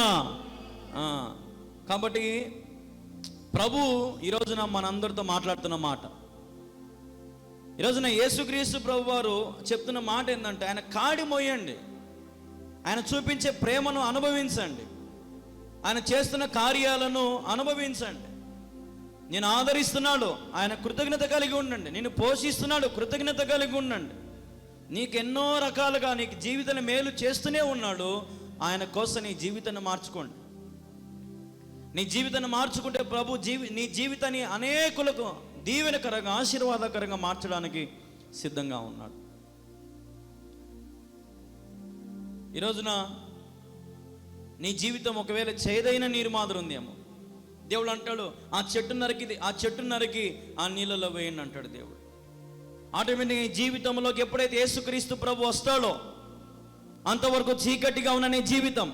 కాబట్టి ప్రభు ఈరోజున మనందరితో మాట్లాడుతున్న మాట, ఈరోజున యేసుక్రీస్తు ప్రభు వారు చెప్తున్న మాట ఏంటంటే, ఆయన కాడి మోయండి, ఆయన చూపించే ప్రేమను అనుభవించండి, ఆయన చేస్తున్న కార్యాలను అనుభవించండి. నేను ఆదరిస్తున్నాడు, ఆయన కృతజ్ఞత కలిగి ఉండండి. నేను పోషిస్తున్నాడు, కృతజ్ఞత కలిగి ఉండండి. నీకెన్నో రకాలుగా నీకు జీవితాన్ని మేలు చేస్తూనే ఉన్నాడు. ఆయన కోసం నీ జీవితాన్ని మార్చుకోండి. నీ జీవితాన్ని మార్చుకుంటే ప్రభు నీ జీవితాన్ని అనేకులకు దీవెనకరంగా ఆశీర్వాదకరంగా మార్చడానికి సిద్ధంగా ఉన్నాడు. ఈ రోజున నీ జీవితం ఒకవేళ చేదైన నీరు మాదిరి ఉందేమో, దేవుడు అంటాడు ఆ చెట్టు నరికి ఆ నీళ్ళలో వేయండి అంటాడు దేవుడు. ఆటోమేటిక్గా నీ జీవితంలోకి ఎప్పుడైతే యేసుక్రీస్తు ప్రభు వస్తాడో అంతవరకు చీకటిగా ఉన్న నీ జీవితం,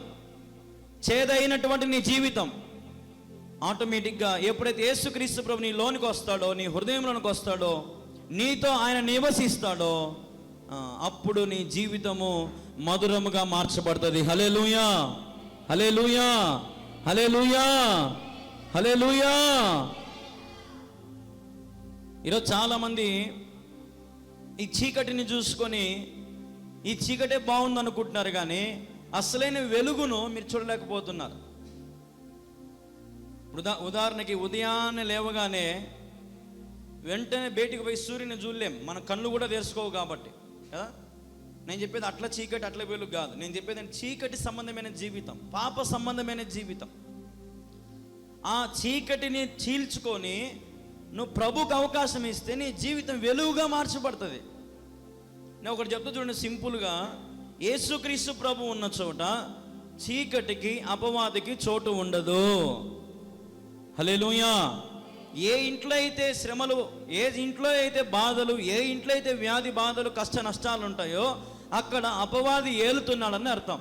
చేదైనటువంటి నీ జీవితం ఆటోమేటిక్గా ఎప్పుడైతే యేసుక్రీస్తు ప్రభు నీ లోనికి వస్తాడో, నీ హృదయంలోనికి వస్తాడో, నీతో ఆయన నివసిస్తాడో, అప్పుడు నీ జీవితము మధురముగా మార్చబడుతుంది. హల్లెలూయా, హల్లెలూయా, హల్లెలూయా, హల్లెలూయా. ఈరోజు చాలామంది ఈ చీకటిని చూసుకొని ఈ చీకటే బాగుంది అనుకుంటున్నారు, కానీ అసలైన వెలుగును మీరు చూడలేకపోతున్నారు. ఉదాహరణకి ఉదయాన్నే లేవగానే వెంటనే బయటికి పోయి సూర్యుని చూడలేం, మన కళ్ళు కూడా తెరుచుకోవు కాబట్టి కదా. నేను చెప్పేది అట్లా చీకటి అట్లా వెలుగు కాదు. నేను చెప్పేది చీకటి సంబంధమైన జీవితం, పాప సంబంధమైన జీవితం. ఆ చీకటిని చీల్చుకొని నువ్వు ప్రభుకు అవకాశం ఇస్తే నీ జీవితం వెలుగుగా మార్చబడుతుంది. నేను ఒకటి చెప్తా చూడండి సింపుల్గా, యేసుక్రీస్తు ప్రభు ఉన్న చోట చీకటికి అపవాదికి చోటు ఉండదు. హల్లెలూయా. ఏ ఇంట్లో అయితే శ్రమలు, ఏ ఇంట్లో అయితే బాధలు, ఏ ఇంట్లో అయితే వ్యాధి బాధలు కష్ట నష్టాలు ఉంటాయో అక్కడ అపవాది ఏలుతున్నాడని అర్థం.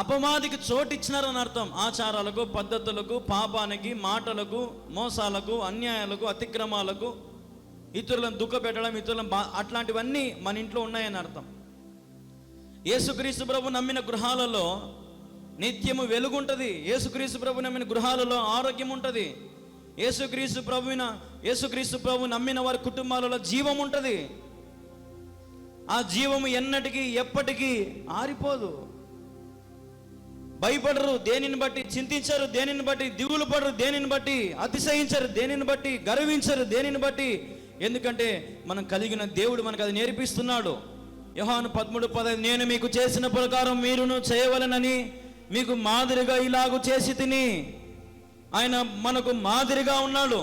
అపవాదికి చోటు ఇచ్చినారని అర్థం. ఆచారాలకు, పద్ధతులకు, పాపానికి, మాటలకు, మోసాలకు, అన్యాయాలకు, అతిక్రమాలకు, ఇతరులను దుఃఖపెట్టడం, ఇతరులను అట్లాంటివన్నీ మన ఇంట్లో ఉన్నాయని అర్థం. యేసుక్రీస్తు ప్రభు నమ్మిన గృహాలలో నిత్యము వెలుగుంటుంది. యేసుక్రీస్తు ప్రభు నమ్మిన గృహాలలో ఆరోగ్యం ఉంటుంది. యేసుక్రీస్తు ప్రభు నమ్మిన వారి కుటుంబాలలో జీవం ఉంటుంది. ఆ జీవము ఎన్నటికీ ఎప్పటికీ ఆరిపోదు. భయపడరు దేనిని బట్టి, చింతించరు దేనిని బట్టి, దిగులు పడరు దేనిని బట్టి, అతిశయించరు దేనిని బట్టి, గర్వించరు దేనిని బట్టి. ఎందుకంటే మనం కలిగిన దేవుడు మనకు అది నేర్పిస్తున్నాడు. యోహాను 13:15 నేను మీకు చేసిన ప్రకారం మీరును చేయవలెనని మీకు మాదిరిగా ఇలాగూ చేసి తిని. ఆయన మనకు మాదిరిగా ఉన్నాడు.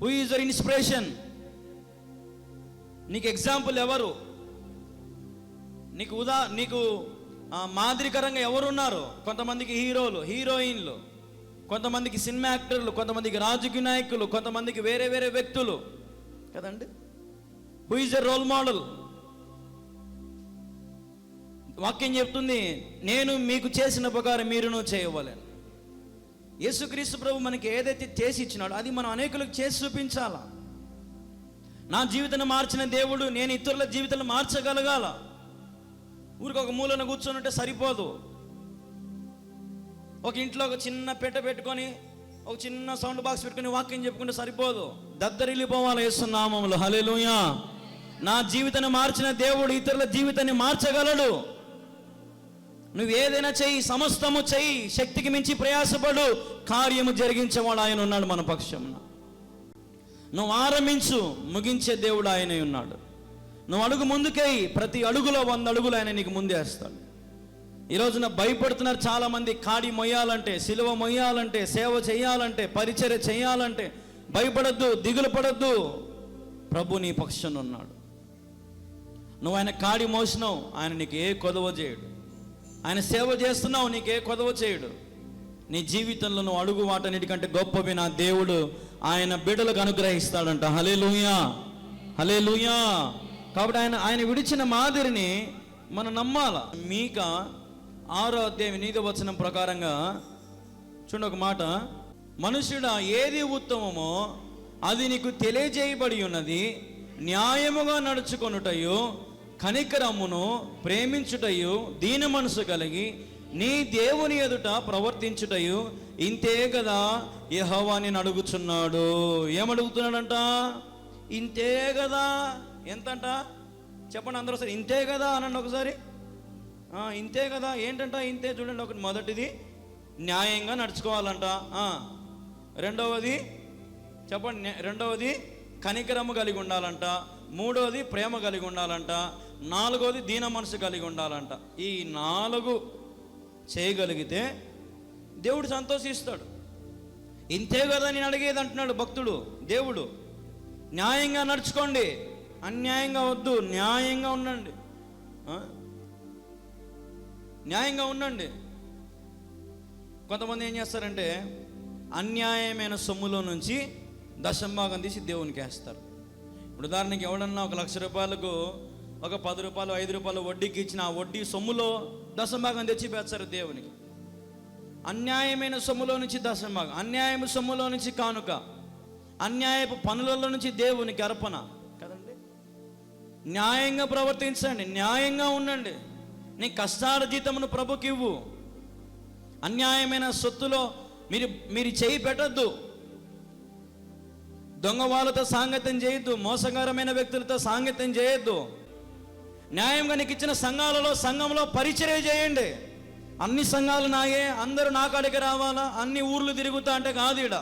Who is your inspiration? నీకు ఎగ్జాంపుల్ ఎవరు? నీకు మాదిరికరంగా ఎవరున్నారు? కొంతమందికి హీరోలు, హీరోయిన్లు, కొంతమందికి సినిమా యాక్టర్లు, కొంతమందికి రాజకీయ నాయకులు, కొంతమందికి వేరే వేరే వ్యక్తులు కదండి. Who is a role model? వాక్యం చెప్తుంది నేను మీకు చేసిన ప్రకారం మీరును చేయవలెను. యేసుక్రీస్తు ప్రభు మనకి ఏదైతే చేసి ఇచ్చినాడో అది మనం అనేకులకు చేసి చూపించాలా. నా జీవితాన్ని మార్చిన దేవుడు, నేను ఇతరుల జీవితాన్ని మార్చగలగాల. ఊరికి ఒక మూలన కూర్చొని ఉంటే సరిపోదు. ఒక ఇంట్లో ఒక చిన్న పెట్టె పెట్టుకొని, ఒక చిన్న సౌండ్ బాక్స్ పెట్టుకొని వాక్యం చెప్పుకుంటే సరిపోదు. దద్దరిల్లిపోవాలి యేసు నామములో. హల్లెలూయా. నా జీవితాన్ని మార్చిన దేవుడు ఇతరుల జీవితాన్ని మార్చగలడు. నువ్వు ఏదైనా చెయ్యి, సమస్తము చెయ్యి, శక్తికి మించి ప్రయాసపడు, కార్యము జరిగించేవాడు ఆయన ఉన్నాడు మన పక్షమున. నువ్వు ఆరంభించు, ముగించే దేవుడు ఆయనే ఉన్నాడు. నువ్వు అడుగు ముందుకేయి, ప్రతి అడుగులో 100 అడుగులు ఆయన నీకు ముందేస్తాడు. ఈరోజున భయపడుతున్నారు చాలామంది. కాడి మొయ్యాలంటే, సిలువ మొయ్యాలంటే, సేవ చేయాలంటే, పరిచర్య చేయాలంటే భయపడద్దు, దిగులు పడద్దు. ప్రభు నీ పక్షాన ఉన్నాడు. నువ్వు ఆయన కాడి మోసినావు, ఆయన నీకు ఏ కొదవ చేయడు. ఆయన సేవ చేస్తున్నావు, నీకే కొదవ చేయడు. నీ జీవితంలో నువ్వు అడుగు వాటన్నిటికంటే గొప్పవి నా దేవుడు ఆయన బిడ్డలకు అనుగ్రహిస్తాడంట. హల్లెలూయా, హల్లెలూయా. కాబట్టి ఆయన విడిచిన మాదిరిని మనం నమ్మాల. మీకా 6వ అధ్యాయం 8వ వచనం ప్రకారంగా చూడండి ఒక మాట. మనుష్యుడా ఏది ఉత్తమమో అది నీకు తెలియజేయబడి ఉన్నది. న్యాయముగా నడుచుకొనుటయు, కనికరమును ప్రేమించుటయు, దీన మనసు కలిగి నీ దేవుని ఎదుట ప్రవర్తించుటయు ఇంతే కదా యెహోవా నిన్ను అడుగుచున్నాడు. ఏమడుగుతున్నాడంట? ఇంతే కదా. ఎంతంట చెప్పండి అందరూ ఒకసారి. ఇంతే కదా అనండి ఒకసారి. ఇంతే కదా ఏంటంట? ఇంతే చూడండి. ఒకటి మొదటిది న్యాయంగా నడుచుకోవాలంట. రెండవది చెప్పండి, రెండవది కనికరము కలిగి ఉండాలంట. మూడవది ప్రేమ కలిగి ఉండాలంట. నాలుగవది దీన మనసు కలిగి ఉండాలంట. ఈ 4 చేయగలిగితే దేవుడు సంతోషిస్తాడు. ఇంతే కదా నేను అడిగేది అంటున్నాడు భక్తుడు. దేవుడు న్యాయంగా నడుచుకోండి, అన్యాయంగా వద్దు, న్యాయంగా ఉండండి, న్యాయంగా ఉండండి. కొంతమంది ఏం చేస్తారంటే అన్యాయమైన సొమ్ములో నుంచి దశంభాగం తీసి దేవునికి వేస్తారు. ఇప్పుడు ఉదాహరణకి ఎవడన్నా ₹1,00,000 ఒక 10 రూపాయలు 5 రూపాయలు వడ్డీకి ఇచ్చిన ఆ వడ్డీ సొమ్ములో దశంభాగం తెచ్చి వేస్తారు దేవునికి. అన్యాయమైన సొమ్ములో నుంచి దశంభాగం, అన్యాయపు సొమ్ములో నుంచి కానుక, అన్యాయపు పనులలో నుంచి దేవునికి అర్పణ కదండి. న్యాయంగా ప్రవర్తించండి, న్యాయంగా ఉండండి. నీ కష్టాల జీతమును ప్రభుకి ఇవ్వు. అన్యాయమైన సొత్తులో మీరు చేయి పెట్టద్దు. దొంగ వాళ్ళతో సాంగత్యం చేయొద్దు, మోసకరమైన వ్యక్తులతో సాంగత్యం చేయొద్దు. న్యాయంగా నీకు ఇచ్చిన సంఘంలో పరిచర్య చేయండి. అన్ని సంఘాలు నాయే, అందరూ నా కాడికి రావాలా, అన్ని ఊర్లు తిరుగుతా అంటే కాదు. ఈడ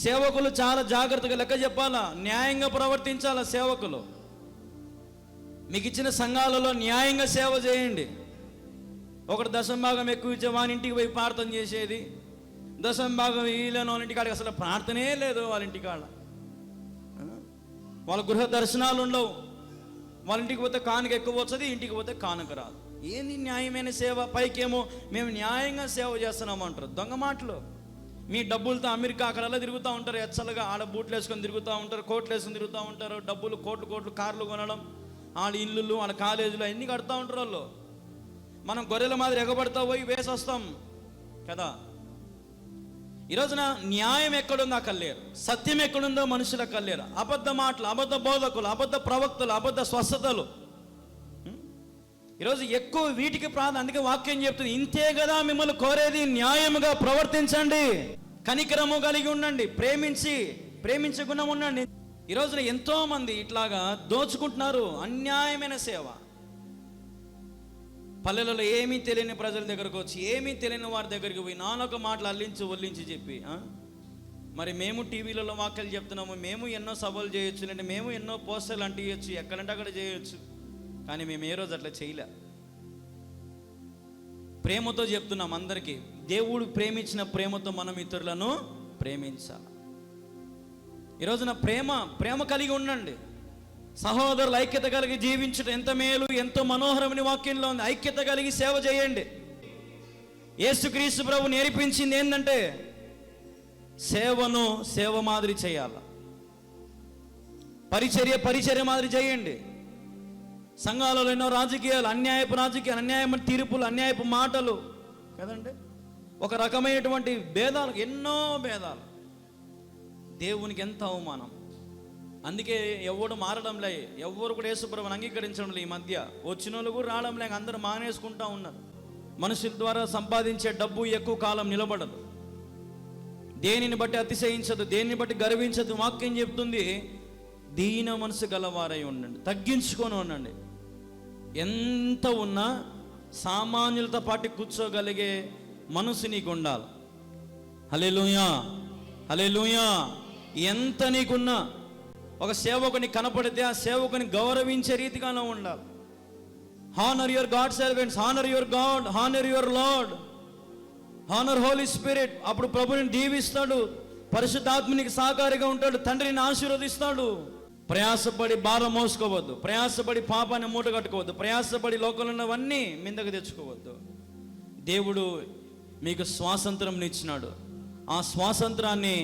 సేవకులు చాలా జాగ్రత్తగా లెక్క చెప్పాలా, న్యాయంగా ప్రవర్తించాలా. సేవకులు మీకు ఇచ్చిన సంఘాలలో న్యాయంగా సేవ చేయండి. ఒకటి దశంభాగం ఎక్కువ ఇచ్చే వాని ఇంటికి పోయి ప్రార్థన చేసేది, దశంభాగం వీళ్ళని వాళ్ళ ఇంటికాడికి అసలు ప్రార్థనే లేదు. వాళ్ళ ఇంటికాడ వాళ్ళ గృహ దర్శనాలు ఉండవు. వాళ్ళ ఇంటికి పోతే కానుక ఎక్కువ వస్తుంది, ఇంటికి పోతే కానుక రాదు. ఏంది న్యాయమైన సేవ? పైకేమో మేము న్యాయంగా సేవ చేస్తున్నాం అంటారు. దొంగ మాటలు. మీ డబ్బులతో అమెరికా అక్కడల్లా తిరుగుతూ ఉంటారు, ఎచ్చలుగా ఆడ బూట్లు వేసుకొని తిరుగుతూ ఉంటారు, కోట్లు వేసుకొని తిరుగుతూ ఉంటారు. డబ్బులు కోట్లు కార్లు కొనడం, ఆడ ఇల్లులు, ఆడ కాలేజీలు అన్నీ కడుతూ ఉంటారు వాళ్ళు. మనం గొర్రెల మాదిరి ఎగబడతా పోయి వేసొస్తాం కదా. ఈరోజున న్యాయం ఎక్కడుందో అక్కర్లేరు, సత్యం ఎక్కడుందో మనుషులు అక్కర్లేరు. అబద్ధ మాటలు, అబద్ధ బోధకులు, అబద్ధ ప్రవక్తలు, అబద్ధ స్వస్థతలు. ఈరోజు ఎక్కువ వీటికి ప్రాధాన్యత. అందుకే వాక్యం చెప్తుంది, ఇంతే కదా మిమ్మల్ని కోరేది, న్యాయముగా ప్రవర్తించండి, కనికరము కలిగి ఉండండి, ప్రేమించే గుణం ఉండండి. ఈరోజున ఎంతో మంది ఇట్లాగా దోచుకుంటున్నారు. అన్యాయమైన సేవ. పల్లెలలో ఏమీ తెలియని ప్రజల దగ్గరకు వచ్చి, ఏమీ తెలియని వారి దగ్గరికి పోయి నానొక మాటలు అల్లించి ఒల్లించి చెప్పి, మరి మేము టీవీలలో వాక్యాలు చెప్తున్నాము, మేము ఎన్నో సభలు చేయొచ్చు, అంటే మేము ఎన్నో పోస్టర్లు అంటియచ్చు, ఎక్కడంటే అక్కడ చేయొచ్చు. కానీ మేము ఏ రోజు అట్లా చేయలే. ప్రేమతో చెప్తున్నాం అందరికీ. దేవుడు ప్రేమించిన ప్రేమతో మనం ఇతరులను ప్రేమించాలి. ఈరోజున ప్రేమ కలిగి ఉండండి. సహోదరులు ఐక్యత కలిగి జీవించడం ఎంత మేలు, ఎంతో మనోహరమైన వాక్యంలో ఉంది. ఐక్యత కలిగి సేవ చేయండి. యేసుక్రీస్తు ప్రభు నేర్పించింది ఏంటంటే సేవ మాదిరి చేయాలి. పరిచర్య మాదిరి చేయండి. సంఘాలలో ఎన్నో రాజకీయాలు, అన్యాయపు తీర్పులు, అన్యాయపు మాటలు కదండి. ఒక రకమైనటువంటి భేదాలు, ఎన్నో భేదాలు. దేవునికి ఎంత అవమానం. అందుకే ఎవడు మారడంలే, ఎవరు కూడా యేసుప్రభుని అంగీకరించడం లే. ఈ మధ్య వచ్చిన వాళ్ళు కూడా రావడం లేక అందరూ మానేసుకుంటా ఉన్నారు. మనుషుల ద్వారా సంపాదించే డబ్బు ఎక్కువ కాలం నిలబడదు. దేనిని బట్టి అతిశయించదు, దేనిని బట్టి గర్వించదు. వాక్యం చెప్తుంది, దీన మనసు గలవారై ఉండండి, తగ్గించుకొని ఉండండి. ఎంత ఉన్నా సామాన్యులతో పాటు కూర్చోగలిగే మనసు నీకు ఉండాలి. హల్లెలూయా, హల్లెలూయా. ఎంత నీకున్నా ఒక సేవకుని కనపడితే ఆ సేవకుని గౌరవించే రీతిగానే ఉండాలి. Honour your God servants, honour your God, honour your Lord, honour Holy Spirit. అప్పుడు ప్రభుని దీవిస్తాడు, పరిశుద్ధాత్మనికి సహకారిగా ఉంటాడు, తండ్రిని ఆశీర్వదిస్తాడు. ప్రయాసపడి భారం మోసుకోవద్దు, ప్రయాసపడి పాపాన్ని మూట కట్టుకోవద్దు, ప్రయాసపడి లోకంలో ఉన్నవన్నీ మిందకు తెచ్చుకోవద్దు. దేవుడు మీకు స్వాతంత్రం ఇచ్చినాడు. ఆ స్వాతంత్రాన్ని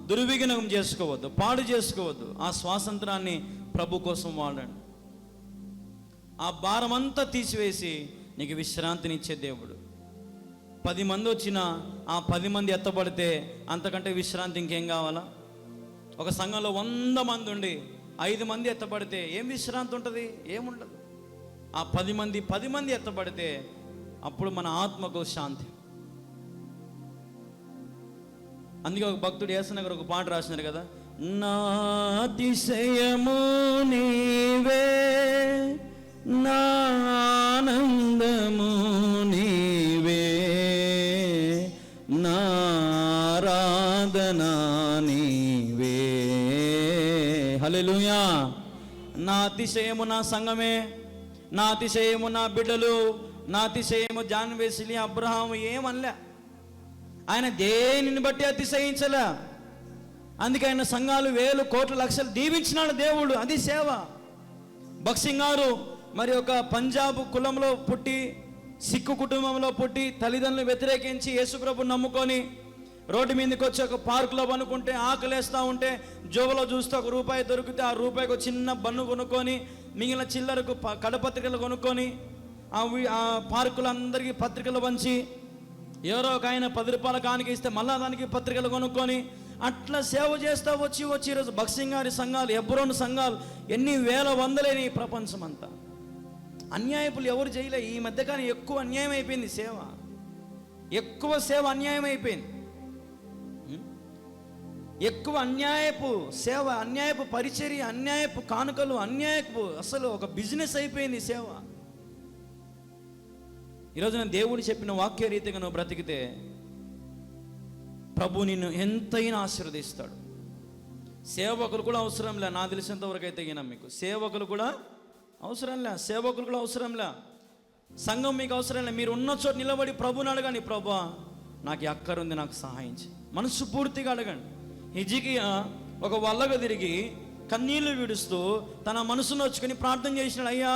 దుర్వినియోగం చేసుకోవద్దు, పాడు చేసుకోవద్దు. ఆ స్వాతంత్రాన్ని ప్రభు కోసం వాడండి. ఆ భారం అంతా తీసివేసి నీకు విశ్రాంతినిచ్చే దేవుడు. 10 మంది వచ్చినా ఆ 10 మంది ఎత్తబడితే అంతకంటే విశ్రాంతి ఇంకేం కావాలా? ఒక సంఘంలో 100 మంది ఉండి 5 మంది ఎత్తబడితే ఏం విశ్రాంతి ఉంటుంది? ఏముండదు. ఆ 10 మంది ఎత్తబడితే అప్పుడు మన ఆత్మకు శాంతి. అందుకే ఒక భక్తుడు యేసన్న గారు ఒక పాట రాసినారు కదా, నా అతిశయము నీవే, నా ఆనందము నీవే, నా ఆరాధన నీవే. హల్లెలూయా. నా అతిశయము నా సంఘమే, నా అతిశయము నా బిడ్డలు, నా అతిశయము జాన్ వెస్లీ అబ్రహాము ఏమనలే. ఆయన దేనిని బట్టి అతిశయించలే. అందుకే ఆయన సంఘాలు వేలు కోట్ల లక్షలు దీవించినాడు దేవుడు. అది సేవ. భగత్ సింగ్ గారు మరి ఒక పంజాబ్ కులంలో పుట్టి, సిక్కు కుటుంబంలో పుట్టి, తల్లిదండ్రులు వ్యతిరేకించి యేసుప్రభుని నమ్ముకొని రోడ్డు మీదకి వచ్చి ఒక పార్కులో పనుకుంటే, ఆకలేస్తూ ఉంటే జోబులో చూస్తే ₹1 దొరికితే ఆ రూపాయికి ఒక చిన్న బన్ను కొనుక్కొని, మిగిలిన చిల్లరకు కడపత్రికలు కొనుక్కొని ఆ పార్కులు అందరికీ పత్రికలు పంచి, ఎవరో ఒక ఆయన ₹10 కానుక ఇస్తే మళ్ళా దానికి పత్రికలు కొనుక్కొని అట్లా సేవ చేస్తూ వచ్చి ఈరోజు భగత్ సింగ్ గారి సంఘాలు, హెబ్రోన్ సంఘాలు ఎన్ని వేల వందలేని ప్రపంచం అంతా. అన్యాయపులు ఎవరు చేయలే. ఈ మధ్యకాలం ఎక్కువ అన్యాయం అయిపోయింది సేవ. ఎక్కువ సేవ అన్యాయం అయిపోయింది. ఎక్కువ అన్యాయపు సేవ, అన్యాయపు పరిచర్య, అన్యాయపు కానుకలు, అన్యాయపు అసలు ఒక బిజినెస్ అయిపోయింది సేవ. ఈరోజు నేను దేవుడు చెప్పిన వాక్య రీతిగా నువ్వు బ్రతికితే ప్రభు నిన్ను ఎంతైనా ఆశీర్వదిస్తాడు. సేవకులు కూడా అవసరంలే. నా తెలిసినంతవరకు అయితే మీకు సేవకులు కూడా అవసరంలే. సేవకులు కూడా అవసరంలే. సంఘం మీకు అవసరంలే. మీరు ఉన్న చోట నిలబడి ప్రభుని అడగండి, ప్రభా నాకు ఈ అక్కరుంది, నాకు సహాయం చేయి. మనసు పూర్తిగా అడగండి. హిజ్కియా ఒక వల్లగా తిరిగి కన్నీళ్లు విడుస్తూ తన మనసును వచ్చుకొని ప్రార్థన చేసినాడు, అయ్యా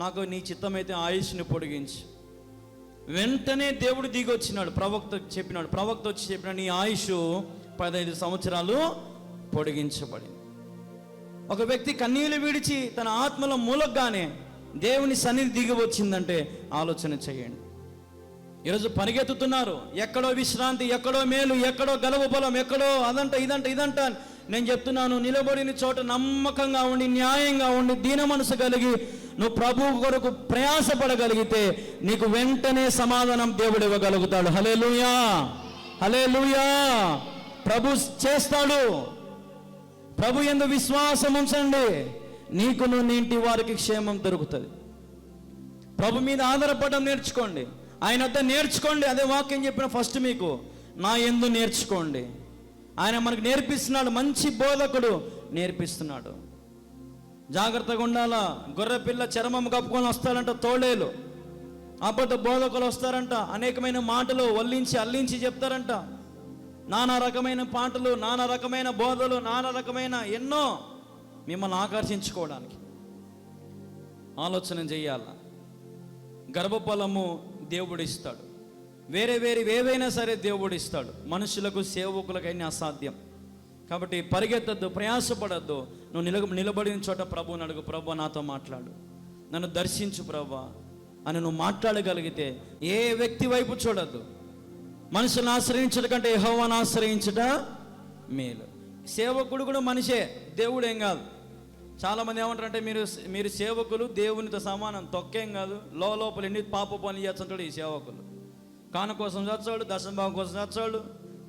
నాకు నీ చిత్తమైతే ఆయుష్ని పొడిగించు. వెంటనే దేవుడు దిగి వచ్చినాడు. ప్రవక్త వచ్చి చెప్పినాడు, నీ ఆయుష్ 15 సంవత్సరాలు పొడిగించబడింది. ఒక వ్యక్తి కన్నీళ్లు విడిచి తన ఆత్మలో మూలగ్గానే దేవుని సన్నిధి దిగి వచ్చిందంటే ఆలోచన చేయండి. ఈరోజు పరిగెత్తుతున్నారు, ఎక్కడో విశ్రాంతి, ఎక్కడో మేలు, ఎక్కడో గలవ బలం, ఎక్కడో ఇదంట. నేను చెప్తున్నాను, నిలబడిన చోట నమ్మకంగా ఉండి, న్యాయంగా ఉండి, దీన మనసు కలిగి నువ్వు ప్రభువు కొరకు ప్రయాసపడగలిగితే నీకు వెంటనే సమాధానం దేవుడు ఇవ్వగలుగుతాడు. హల్లెలూయా, హల్లెలూయా. ప్రభు చేస్తాడు. ప్రభు యందు విశ్వాసం ఉంచండి, నీకును నీ ఇంటి వారికి క్షేమం దొరుకుతుంది. ప్రభు మీద ఆధారపడడం నేర్చుకోండి. ఆయన వద్ద నేర్చుకోండి. అదే వాక్యం చెప్పిన ఫస్ట్ మీకు నా యందు నేర్చుకోండి. ఆయన మనకు నేర్పిస్తున్నాడు. మంచి బోధకుడు నేర్పిస్తున్నాడు. జాగ్రత్తగా ఉండాలా. గొర్రె పిల్ల చర్మం కప్పుకొని వస్తారంట తోడేలు. అబద్ధ బోధకులు వస్తారంట, అనేకమైన మాటలు వల్లించి అల్లించి చెప్తారంట. నానా రకమైన పాటలు, నానా రకమైన బోధలు, నానా రకమైన ఎన్నో మిమ్మల్ని ఆకర్షించుకోవడానికి. ఆలోచన చెయ్యాల. గర్భఫలము దేవుడు ఇస్తాడు. వేరే ఏవైనా సరే దేవుడు ఇస్తాడు. మనుషులకు సేవకులకైనా అసాధ్యం. కాబట్టి పరిగెత్తద్దు, ప్రయాసపడద్దు. నువ్వు నిలబడిన చోట ప్రభువుని అడుగు, ప్రభు నాతో మాట్లాడు, నన్ను దర్శించు ప్రభా అని నువ్వు మాట్లాడగలిగితే ఏ వ్యక్తి వైపు చూడద్దు. మనుషులను ఆశ్రయించడం కంటే యెహోవాను ఆశ్రయించుట మేలు. సేవకుడు కూడా మనిషే, దేవుడేం కాదు. చాలామంది ఏమంటారంటే మీరు సేవకులు దేవునితో సమానం. తొక్కేం కాదు. లోపల ఎన్ని పాప పనులు చేస్తుంటాడు ఈ సేవకులు. కాను కోసం చచ్చాడు, దశంభావం కోసం చచ్చాడు,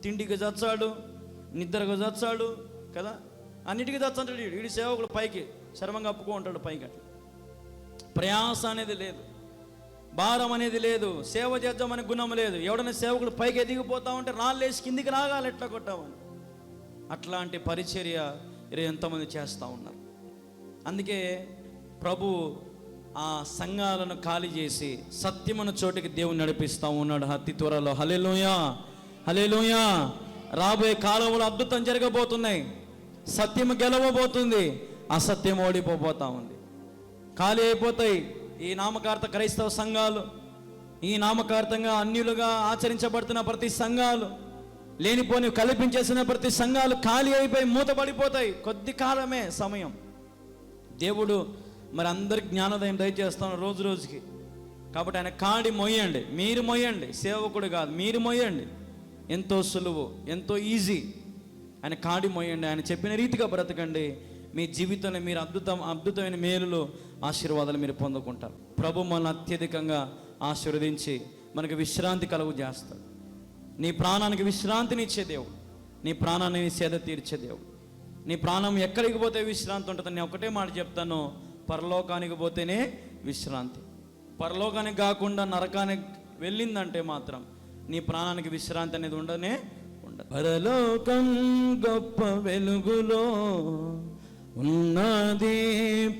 తిండికి చచ్చాడు, నిద్రకు చచ్చాడు కదా, అన్నిటికీ చచ్చాడు. వీడి సేవకుడు పైకి శర్మం కప్పుకో ఉంటాడు. పైకి అట్లా ప్రయాస అనేది లేదు, భారం అనేది లేదు, సేవ చేద్దామనే గుణం లేదు. ఎవడైనా సేవకుడు పైకి ఎదిగిపోతా ఉంటే రాళ్ళేసి కిందికి రాగాలి, ఎట్లా కొట్టామని. అట్లాంటి పరిచర్య ఎంతమంది చేస్తూ ఉన్నారు. అందుకే ప్రభు ఆ సంఘాలను ఖాళీ చేసి సత్యమైన చోటికి దేవుని నడిపిస్తూ ఉన్నాడు అతి త్వరలో. హల్లెలూయా, హల్లెలూయా. రాబోయే కాలంలో అద్భుతం జరగబోతున్నాయి. సత్యం గెలవబోతుంది, అసత్యం ఓడిపోబోతా ఉంది. ఖాళీ అయిపోతాయి ఈ నామకార్థ క్రైస్తవ సంఘాలు, ఈ నామకార్థంగా అన్యులుగా ఆచరించబడుతున్న ప్రతి సంఘాలు, లేనిపోని కల్పించేసిన ప్రతి సంఘాలు ఖాళీ అయిపోయి మూతపడిపోతాయి. కొద్ది కాలమే సమయం. దేవుడు మరి అందరికి జ్ఞానోదయం దయచేస్తాను రోజు రోజుకి. కాబట్టి ఆయన కాడి మొయ్యండి, మీరు మొయ్యండి. సేవకుడు కాదు, మీరు మొయ్యండి. ఎంతో సులువు, ఎంతో ఈజీ. ఆయన కాడి మొయ్యండి. ఆయన చెప్పిన రీతిగా బ్రతకండి. మీ జీవితంలో మీరు అద్భుతమైన మేలులు, ఆశీర్వాదాలు మీరు పొందుకుంటారు. ప్రభు మనల్ని అత్యధికంగా ఆశీర్వదించి మనకు విశ్రాంతి కలుగు చేస్తాడు. నీ ప్రాణానికి విశ్రాంతిని ఇచ్చే దేవుడు, నీ ప్రాణాన్ని సేద తీర్చే దేవుడు. నీ ప్రాణం ఎక్కడికి పోతే విశ్రాంతి ఉంటుందని నేను ఒకటే మాట చెప్తాను, పరలోకానికి పోతేనే విశ్రాంతి. పరలోకానికి కాకుండా నరకానికి వెళ్ళిందంటే మాత్రం నీ ప్రాణానికి విశ్రాంతి అనేది ఉండదు. పరలోకం గొప్ప వెలుగులో ఉన్నది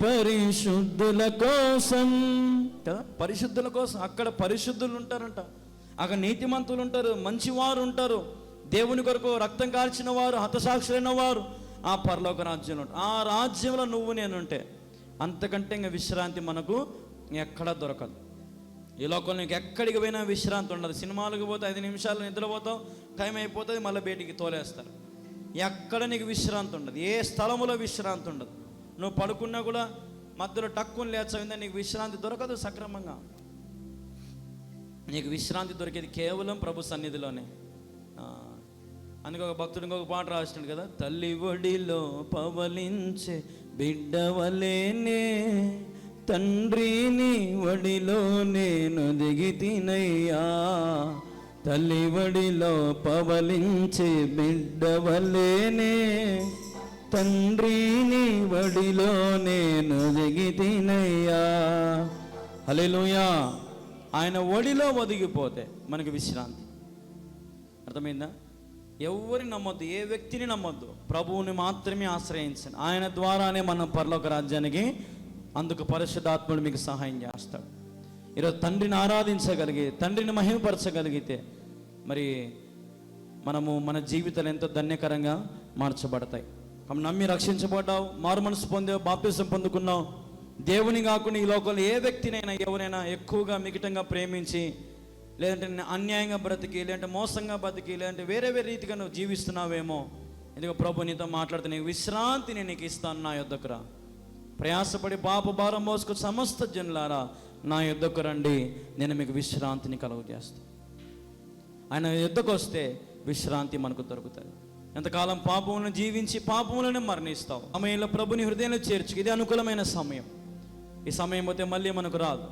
పరిశుద్ధుల కోసం. కదా, పరిశుద్ధుల కోసం. అక్కడ పరిశుద్ధులు ఉంటారంట, అక్కడ నీతిమంతులు ఉంటారు, మంచివారు ఉంటారు, దేవుని కొరకు రక్తం కార్చిన వారు, హతసాక్షులైన వారు ఆ పరలోక రాజ్యంలో ఉంటారు. ఆ రాజ్యంలో నువ్వు నేనుంటే అంతకంటే ఇంకా విశ్రాంతి మనకు ఎక్కడా దొరకదు. ఈ లోకంలో నీకు ఎక్కడికి పోయినా విశ్రాంతి ఉండదు. సినిమాలకు పోతే 5 నిమిషాలు నిద్రపోతావు, టైం అయిపోతుంది, మళ్ళీ బయటికి తోలేస్తారు. ఎక్కడ నీకు విశ్రాంతి ఉండదు, ఏ స్థలములో విశ్రాంతి ఉండదు. నువ్వు పడుకున్నా కూడా మధ్యలో టక్కుని లేచావిందా నీకు విశ్రాంతి దొరకదు సక్రమంగా. నీకు విశ్రాంతి దొరికేది కేవలం ప్రభు సన్నిధిలోనే. అందుకే ఒక భక్తుడు ఇంకొక పాట రాసినాడు కదా, తల్లి ఒడిలో పవలించే బిడ్డవలేనే తండ్రిని ఒడిలో నేను దిగితినయ్యా, తల్లి ఒడిలో పవలించే బిడ్డవలేనే తండ్రిని ఒడిలో నేను దిగితినయ్యా. హల్లెలూయా. ఆయన ఒడిలో ఒదిగిపోతే మనకు విశ్రాంతి. అర్థమైందా? ఎవరిని నమ్మొద్దు, ఏ వ్యక్తిని నమ్మొద్దు, ప్రభువుని మాత్రమే ఆశ్రయించండి. ఆయన ద్వారానే మనం పరలోక రాజ్యానికి, అందుకు పరిశుద్ధాత్ముడు మీకు సహాయం చేస్తాడు. ఈరోజు తండ్రిని ఆరాధించగలిగి, తండ్రిని మహిమపరచగలిగితే మరి మనము మన జీవితాలు ఎంతో ధన్యకరంగా మార్చబడతాయి. నమ్మి రక్షించబడ్డావు, మారు మనసు పొందావు, బాప్తిసం పొందుకున్నావు. దేవుని కాకుండా ఈ లోకంలో ఏ వ్యక్తినైనా ఎవరైనా ఎక్కువగా మిగిటంగా ప్రేమించి, లేదంటే అన్యాయంగా బ్రతికి, లేదంటే మోసంగా బ్రతికి, లేదంటే వేరే వేరే రీతిగా నువ్వు జీవిస్తున్నావేమో, ఎందుకు ప్రభు నీతో మాట్లాడుతున్నా, విశ్రాంతిని నీకు ఇస్తాను, నా యొద్దకు రా. ప్రయాసపడి పాప భారం మోసుకు సమస్త జనులారా నా యొద్దకు రండి, నేను మీకు విశ్రాంతిని కలుగు చేస్తాను. ఆయన యొద్దకు వస్తే విశ్రాంతి మనకు దొరుకుతుంది. ఎంతకాలం పాపములను జీవించి పాపములను మరణిస్తావు. సమయంలో ప్రభుని హృదయంలో చేర్చు. ఇది అనుకూలమైన సమయం. ఈ సమయం పోతే మళ్ళీ మనకు రాదు.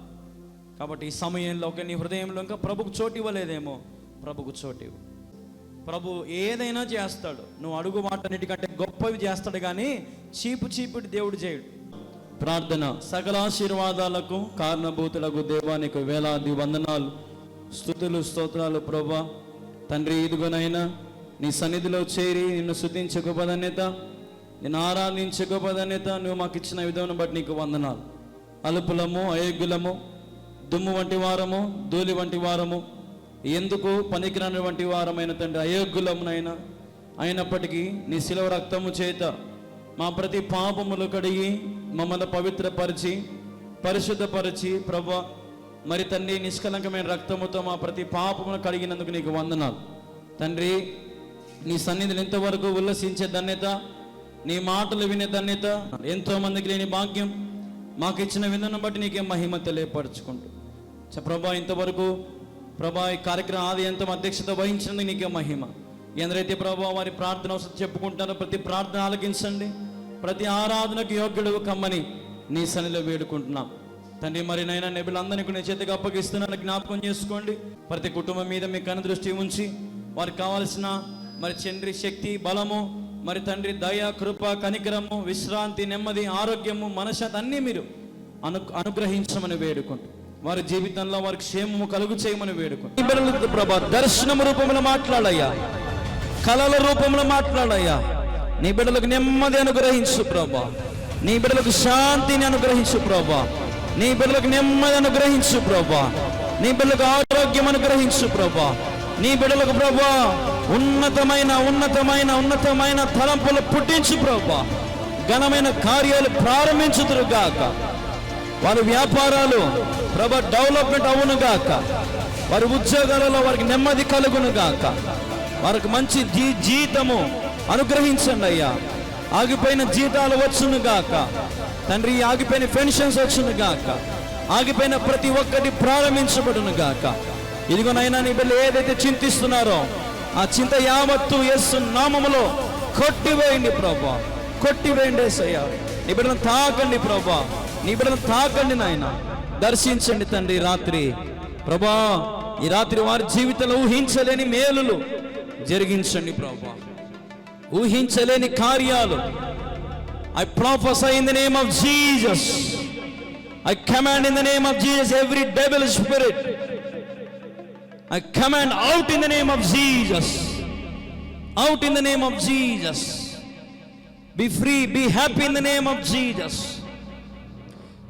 కాబట్టి ఈ సమయంలో ఒక నీ హృదయంలో ఇంకా ప్రభుకు చోటు ఇవ్వలేదేమో, ప్రభుకు చోటు ఇవ్వు. ప్రభు ఏదైనా చేస్తాడు. నువ్వు అడుగు వాటన్నిటికంటే గొప్పవి చేస్తాడు, కానీ చీపుటి దేవుడు చేయడు. ప్రార్థన. సకల ఆశీర్వాదాలకు కారణభూతులకు దేవానికి వేలాది వందనాలు, స్తుతులు, స్తోత్రాలు. ప్రభా తండ్రి, ఇదిగోనైనా నీ సన్నిధిలో చేరి నిన్ను స్తుతించే గొప్ప ధన్యత, నిన్ను ఆరాధించే గొప్ప ధన్యత నువ్వు మాకు ఇచ్చిన విధానం బట్టి నీకు వందనాలు. అలుపులము, అయోగ్యులము, దుమ్ము వంటి వారము, ధూళి వంటి వారము, ఎందుకు పనికిరాని వంటి వారమైన తండ్రి, అయోగ్యులమునైనా అయినప్పటికీ నీ శిలువ రక్తము చేత మా ప్రతి పాపములు కడిగి మమ్మల్ని పవిత్రపరిచి పరిశుద్ధపరిచి ప్రభా మరి తండ్రి నిష్కలంకమైన రక్తముతో మా ప్రతి పాపమును కడిగినందుకు నీకు వందనాలు. తండ్రి, నీ సన్నిధిని ఇంతవరకు ఉల్లసించే ధన్యత, నీ మాటలు వినే ధన్యత ఎంతోమందికి లేని భాగ్యం మాకు ఇచ్చిన విధానం బట్టి నీకే మహిమ తెలియపరచుకుంటూ ప్రభా, ఇంతవరకు ప్రభా ఈ కార్యక్రమం ఆది ఎంతో అధ్యక్షత వహించినందుకు నీకే మహిమ. ఎందరైతే ప్రభా వారి ప్రార్థన అవసరం చెప్పుకుంటారో ప్రతి ప్రార్థన ఆలకించండి, ప్రతి ఆరాధనకు యోగ్యుడు కమ్మని నీ సన్నిధిలో వేడుకుంటున్నాం తండ్రి. మరి నైనా నెబులందరినీ నీ చేతికి అప్పగిస్తున్నాను, జ్ఞాపకం చేసుకోండి. ప్రతి కుటుంబం మీద మీ కను దృష్టి ఉంచి వారికి కావాల్సిన మరి తండ్రి శక్తి, బలము, మరి తండ్రి దయ, కృప, కనికరము, విశ్రాంతి, నెమ్మది, ఆరోగ్యము, మనశ్శాంతి అన్నీ మీరు అనుగ్రహించమని వేడుకుంటూ వారి జీవితంలో వారికి క్షేమము కలుగు చేయమని వేడుకుంటూ ప్రభా దర్శనము రూపంలో మాట్లాడయ్యా, కళల రూపంలో మాట్లాడయ్యా. నీ బిడ్డలకు నెమ్మది అనుగ్రహించు ప్రభా, నీ బిడ్డలకు శాంతిని అనుగ్రహించు ప్రభా, నీ బిడ్డలకు నెమ్మది అనుగ్రహించు ప్రభా, నీ బిడ్డలకు ఆరోగ్యం అనుగ్రహించు ప్రభా, నీ బిడ్డలకు ప్రభా ఉన్నతమైన ఉన్నతమైన ఉన్నతమైన తలంపులు పుట్టించు ప్రభా, ఘనమైన కార్యాలు ప్రారంభించుదురుగాక. వారి వ్యాపారాలు ప్రభా డెవలప్మెంట్ అవును గాక, వారి ఉద్యోగాలలో వారికి నెమ్మది కలుగును గాక, వారికి మంచి జీతము అనుగ్రహించండి అయ్యా. ఆగిపోయిన జీతాలు వచ్చును గాక తండ్రి, ఆగిపోయిన పెన్షన్స్ వచ్చును గాక, ఆగిపోయిన ప్రతి ఒక్కటి ప్రారంభించబడును గాక. ఇదిగోనైనా నీ బిడ్డలు ఏదైతే చింతిస్తున్నారో ఆ చింత యావత్తు యేసు నామములో కొట్టివేయండి ప్రభా, కొట్టివేయండి యేసయ్యా. నీ బిడ్డలను తాకండి ప్రభా, నీ బిడ్డలను తాకండి నాయన, దర్శించండి తండ్రి. రాత్రి ప్రభా ఈ రాత్రి వారి జీవితంలో ఊహించలేని మేలులు జరిగించండి ప్రభా, ఊహించలేని కార్యాలు. I prophesy in the name of Jesus. I command in the name of Jesus every devil spirit. I command out in the name of Jesus. Out in the name of Jesus. Be free, be happy in the name of Jesus.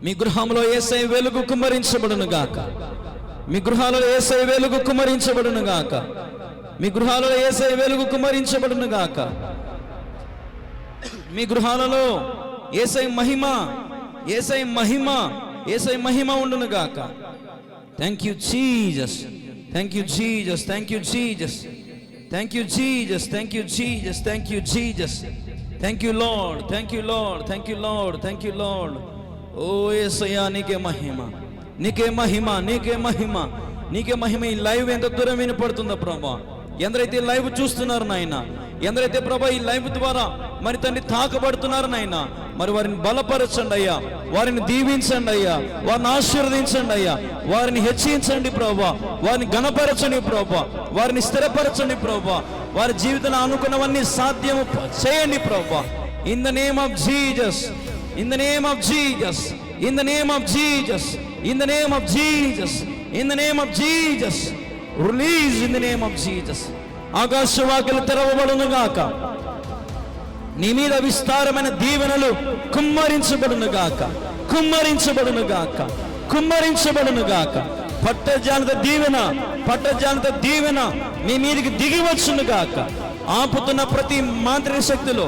మీ గృహంలో యేసయ్య వెలుగు కుమ్మరించబడును గాక. మీ గృహాలలో యేసయ్య వెలుగు కుమ్మరించబడును గాక. మీ గృహాలలో యేసయ్య వెలుగు కుమ్మరించబడును గాక. మీ గృహాలలో యేసయ్య మహిమ, యేసయ్య మహిమ, యేసయ్య మహిమ ఉండును గాక. Thank you Jesus, thank you Jesus, thank you Jesus, thank you Jesus, thank you Jesus, thank you Jesus, thank you Lord, thank you Lord, thank you Lord, thank you Lord. ఓ యేసయ్యా నీకే మహిమ, నీకే మహిమ, నీకే మహిమ, నీకే మహిమ. ఈ లైవ్ ఎంత దూరం వినపడుతుందో ప్రభా, ఎందరైతే లైవ్ చూస్తున్నారు నాయన, ఎందరైతే ప్రభా ఈ లైవ్ ద్వారా మరి తండ్రి తాకబడుతున్నారు నాయన, మరి వారిని బలపరచండి అయ్యా, వారిని దీవించండి అయ్యా, వారిని ఆశీర్వదించండి అయ్యా, వారిని హెచ్చించండి ప్రభా, వారిని గణపరచండి ప్రభా, వారిని స్థిరపరచండి ప్రభా, వారి జీవితంలో అనుకున్నవన్నీ సాధ్యము చేయండి ప్రభా. In the name of Jesus, in the name of Jesus, in the name of Jesus, in the name of Jesus, in the name of Jesus, release in the name of Jesus. ఆకాశవాకులు తెరవబడును గాక, నీ మీద విస్తారమైన దీవెనలు కుమ్మరించబడును గాక, కుమ్మరించబడును గాక, కుమ్మరించబడును గాక. పట్టజాలత దీవెన, పట్టజాలత దీవెన మీ మీదికి దిగి వచ్చును గాక. ఆపుతున్న ప్రతి మాంత్రిక శక్తులు,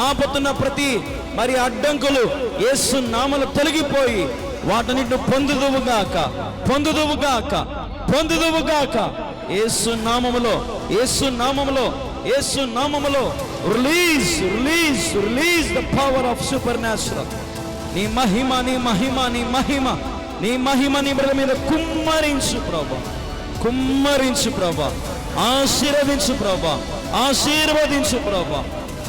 ఆపుతున్న ప్రతి మరి అడ్డంకులు యేసు నామములో తొలగిపోయి వాటన్నిటిని పొందుదువుగాక, పొందుదువుగాక, పొందుదువుగాక. యేసు నామములో, యేసు నామములో, యేసు నామములో release, release, release the power of super natural. నీ మహిమ, నీ మహిమ, నీ మహిమ, నీ మహిమ నీ బిడ్డల మీద కుమ్మరించు ప్రభా, కుమ్మరించు ప్రభా, ఆశీర్వదించు ప్రభా, ఆశీర్వదించు ప్రభా.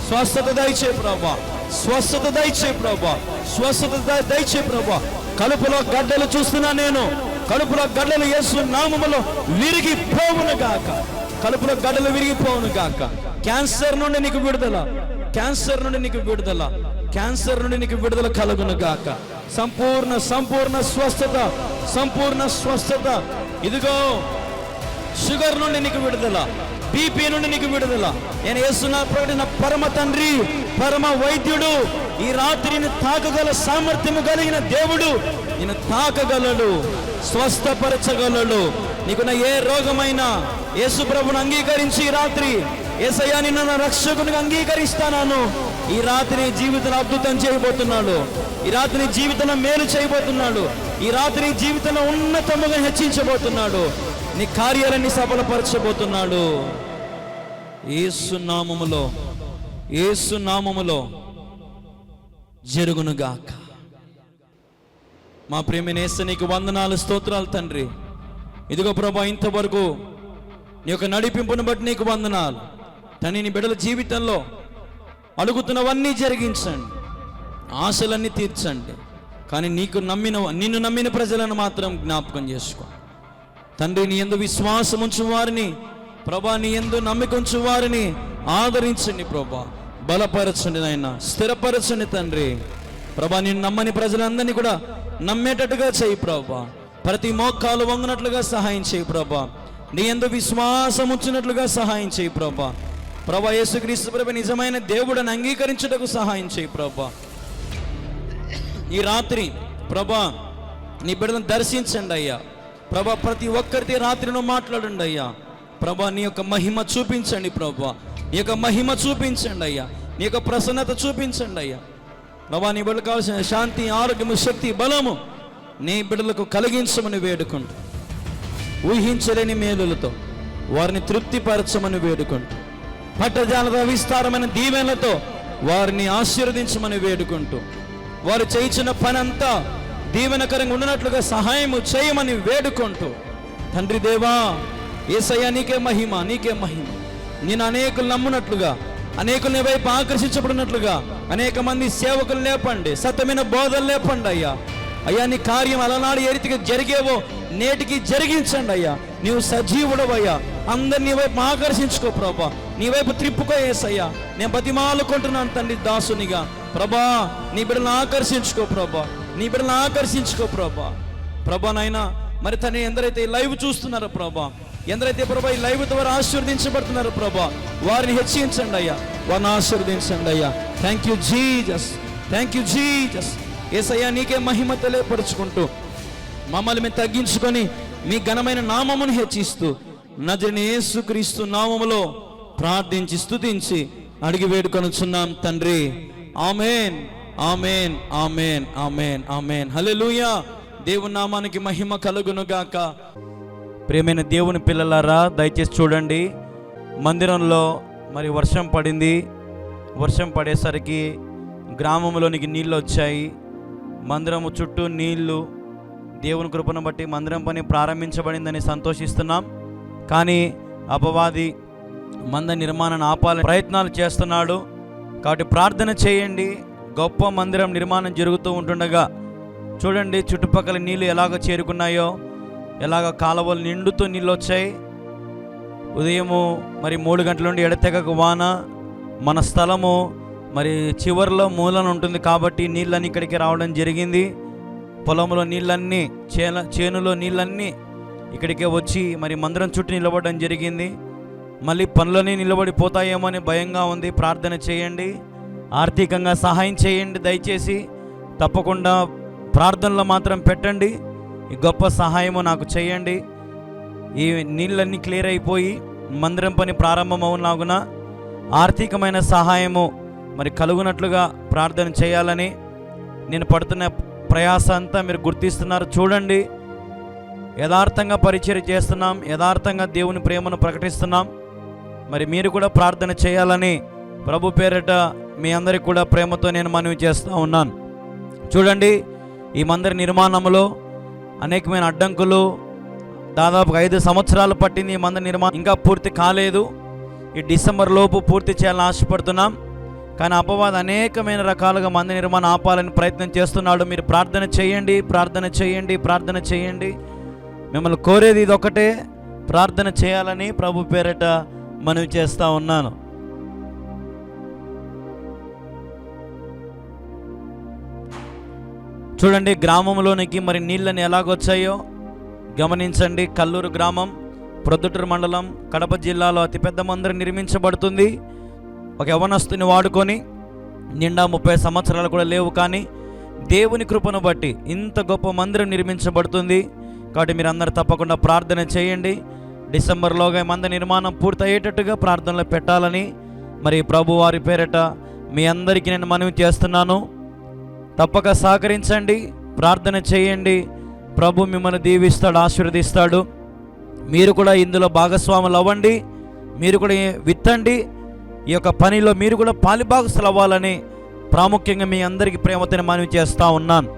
స్వస్థత దయచే ప్రభా, స్వస్థత దయచే ప్రభా, స్వస్థత దయచే ప్రభా. కడుపులో గడ్డలు చూస్తున్నా నేను, కడుపులో గడ్డలు యేసు నామములో విరిగిపోవును గాక, కడుపులో గడ్డలు విరిగిపోవును గాక. క్యాన్సర్ నుండి నీకు విడుదల, క్యాన్సర్ నుండి నీకు విడుదల, క్యాన్సర్ నుండి నీకు విడుదల కలుగును గాక. సంపూర్ణ సంపూర్ణ స్వస్థత, సంపూర్ణ స్వస్థత. ఇదిగో షుగర్ నుండి నీకు విడుదల, బీపీ నుండి నీకు విడుదల. నేను యేసునా ప్రకటన పరమ తండ్రి, పరమ వైద్యుడు, ఈ రాత్రిని తాకగల సామర్థ్యము కలిగిన దేవుడు నిన్ను తాకగలడు, స్వస్థపరచగలడు. నీకున్న ఏ రోగమైనా యేసు ప్రభువును అంగీకరించి ఈ రాత్రి యేసయ్యా నిన్ను నా రక్షకునిగా అంగీకరిస్తాను. ఈ రాత్రి జీవితంలో అద్భుతం చేయబోతున్నాడు, ఈ రాత్రి జీవితంలో మేలు చేయబోతున్నాడు, ఈ రాత్రి జీవితంలో ఉన్నతముగా హెచ్చించబోతున్నాడు, నీ కార్యాలన్నీ సఫలపరచబోతున్నాడు. యేసు నామములో, యేసు నామములో జరుగునుగాక. మా ప్రియమైన యేసు నీకు వందనాలు, స్తోత్రాలు తండ్రి. ఇదిగో ప్రభా, ఇంతవరకు నీ యొక్క నడిపింపును బట్టి నీకు వందనాలు తండ్రి. నీ బిడ్డల జీవితంలో అడుగుతున్నవన్నీ జరిగించండి, ఆశలన్నీ తీర్చండి. కానీ నిన్ను నమ్మిన ప్రజలను మాత్రం జ్ఞాపకం చేసుకో తండ్రి. నీ యందు విశ్వాసం ఉంచు వారిని ప్రభా, నీ యందు నమ్మిక ఉంచు వారిని ఆదరించండి ప్రభా, బలపరచండి నాయన, స్థిరపరచండి తండ్రి. ప్రభా, నేను నమ్మని ప్రజలందరినీ కూడా నమ్మేటట్టుగా చేయి ప్రభా, ప్రతి మోకాలు వంగునట్లుగా సహాయం చేయి ప్రభా, నీ యందు విశ్వాసం ఉంచినట్లుగా సహాయం చేయి ప్రభా. ప్రభా, యేసుక్రీస్తు ప్రభు నిజమైన దేవుడని అంగీకరించుటకు సహాయం చేయి ప్రభా. ఈ రాత్రి ప్రభా నీ బిడ్డలను దర్శించండి అయ్యా ప్రభా, ప్రతి ఒక్కరితో రాత్రిలో మాట్లాడండి అయ్యా ప్రభా. నీ యొక్క మహిమ చూపించండి ప్రభా, నీ యొక్క మహిమ చూపించండి అయ్యా, నీ యొక్క ప్రసన్నత చూపించండి అయ్యా ప్రభా. నీ బిడ్డలకు కావాల్సిన శాంతి, ఆరోగ్యము, శక్తి, బలము నీ బిడ్డలకు కలిగించమని వేడుకుంటూ, ఊహించలేని మేలులతో వారిని తృప్తిపరచమని వేడుకుంటూ, పట్టజాలత విస్తారమైన దీవెనలతో వారిని ఆశీర్వదించమని వేడుకుంటూ, వారు చేయించిన పని అంతా దీవెనకరంగా ఉన్నట్లుగా సహాయము చేయమని వేడుకుంటూ, తండ్రి దేవా యేసయ్యా నీకే మహిమ, నీకే మహిమ. నేను అనేకులు నమ్మునట్లుగా, అనేకులు నీ వైపు ఆకర్షించబడినట్లుగా అనేక మంది సేవకులు లేపండి, సత్యమైన బోధలు లేపండి అయ్యా. అయ్యా నీ కార్యం అలనాడు ఏ రీతిగా జరిగేవో నేటికి జరిగించండి అయ్యా. నీవు సజీవుడవయ్యా, అందరు నీ వైపు ఆకర్షించుకో ప్రభా, నీ వైపు త్రిప్పుకో యేసయ్యా. నేను బతిమాలుకుంటున్నాను తండ్రి దాసునిగా ప్రభా, నీ బిడ్డలను ఆకర్షించుకో ప్రభా, నీ బిడ్డలను ఆకర్షించుకో ప్రభా. ప్రభా నాయనా మరి తను ఎందరైతే లైవ్ చూస్తున్నారో ప్రభా, ఎందరైతే ప్రభా ఈ లైవ్ ద్వారా ఆశీర్వదించబడుతున్నారో ప్రభా, వారిని హెచ్చించండి అయ్యా, వారిని ఆశీర్వదించండి అయ్యా. Thank you Jesus, thank you Jesus, యేసయ్యా నీకే మహిమ తెలియపరుచుకుంటూ మమ్మల్ని మేము తగ్గించుకొని మీ ఘనమైన నామమును హెచ్చిస్తూ నజరేయుడైన యేసుక్రీస్తు నామములో ప్రార్థించి స్తుతించి అడిగి వేడుకొనుచున్నాం తండ్రి. ఆమేన్, ఆమేన్, ఆమేన్, ఆమేన్, ఆమేన్. హల్లెలూయా. దేవుని నామానికి మహిమ కలుగును గాక. ప్రియమైన దేవుని పిల్లలారా, దయచేసి చూడండి. మందిరంలో మరి వర్షం పడింది. వర్షం పడేసరికి గ్రామంలోనికి నీళ్ళు వచ్చాయి. మందిరము చుట్టూ నీళ్లు. దేవుని కృపను బట్టి మందిరం పని ప్రారంభించబడిందని సంతోషిస్తున్నాం. కానీ అపవాది మందిర నిర్మాణాన్ని ఆపాలని ప్రయత్నాలు చేస్తున్నాడు. కాబట్టి ప్రార్థన చేయండి. గొప్ప మందిరం నిర్మాణం జరుగుతూ ఉంటుండగా చూడండి చుట్టుపక్కల నీళ్ళు ఎలాగ చేరుకున్నాయో, ఎలాగ కాలువలు నిండుతూ నీళ్ళు వచ్చాయి. ఉదయము మరి 3 గంటల నుండి ఎడతెగక వాన. మన స్థలము మరి చివరిలో మూలన ఉంటుంది కాబట్టి నీళ్ళన్నీ ఇక్కడికి రావడం జరిగింది. పొలంలో నీళ్ళన్నీ, చేనులో నీళ్ళన్నీ ఇక్కడికే వచ్చి మరి మందిరం చుట్టూ నిలబడడం జరిగింది. మళ్ళీ పనులన్నీ నిలబడిపోతాయేమో అని భయంగా ఉంది. ప్రార్థన చేయండి. ఆర్థికంగా సహాయం చేయండి. దయచేసి తప్పకుండా ప్రార్థనలో మాత్రం పెట్టండి. ఈ గొప్ప సహాయము నాకు చేయండి. ఈ నీళ్ళన్నీ క్లియర్ అయిపోయి మందిరం పని ప్రారంభమవునాగున ఆర్థికమైన సహాయము మరి కలుగునట్లుగా ప్రార్థన చేయాలని నేను పడుతున్న ప్రయాస అంతా మీరు గుర్తిస్తున్నారు. చూడండి, యథార్థంగా పరిచర్య చేస్తున్నాం, యథార్థంగా దేవుని ప్రేమను ప్రకటిస్తున్నాం. మరి మీరు కూడా ప్రార్థన చేయాలని ప్రభు పేరిట మీ అందరికి కూడా ప్రేమతో నేను మనవి చేస్తూ ఉన్నాను. చూడండి, ఈ మందిర నిర్మాణంలో అనేకమైన అడ్డంకులు, దాదాపు 5 సంవత్సరాలు పట్టింది ఈ మందిర నిర్మాణం, ఇంకా పూర్తి కాలేదు. ఈ డిసెంబర్ లోపు పూర్తి చేయాలని ఆశపడుతున్నాం. కానీ అపవాది అనేకమైన రకాలుగా మందిర నిర్మాణం ఆపాలని ప్రయత్నం చేస్తున్నాడు. మీరు ప్రార్థన చేయండి, ప్రార్థన చేయండి, ప్రార్థన చేయండి. మిమ్మల్ని కోరేది ఇది ఒకటే, ప్రార్థన చేయాలని ప్రభు పేరిట మనవి చేస్తూ ఉన్నాను. చూడండి, గ్రామంలోనికి మరి నీళ్ళని ఎలాగొచ్చాయో గమనించండి. కల్లూరు గ్రామం, ప్రొద్దుటూరు మండలం, కడప జిల్లాలో అతిపెద్ద మందిరం నిర్మించబడుతుంది. ఒక యవనస్తుని వాడుకొని నిండా 30 సంవత్సరాలు కూడా లేవు, కానీ దేవుని కృపను బట్టి ఇంత గొప్ప మందిరం నిర్మించబడుతుంది. కాబట్టి మీరు అందరూ తప్పకుండా ప్రార్థన చేయండి. డిసెంబర్లోగా మందిర నిర్మాణం పూర్తి అయ్యేటట్టుగా ప్రార్థనలు పెట్టాలని మరి ప్రభు వారి పేరిట మీ అందరికీ నేను మనవి చేస్తున్నాను. తప్పక సహకరించండి, ప్రార్థన చేయండి. ప్రభు మిమ్మల్ని దీవిస్తాడు, ఆశీర్వదిస్తాడు. మీరు కూడా ఇందులో భాగస్వాములు అవ్వండి, మీరు కూడా విత్తండి. ఈ యొక్క పనిలో మీరు కూడా పాలిభాగస్తులు అవ్వాలని ప్రాముఖ్యంగా మీ అందరికీ ప్రేమతో మనవి చేస్తూ ఉన్నాను.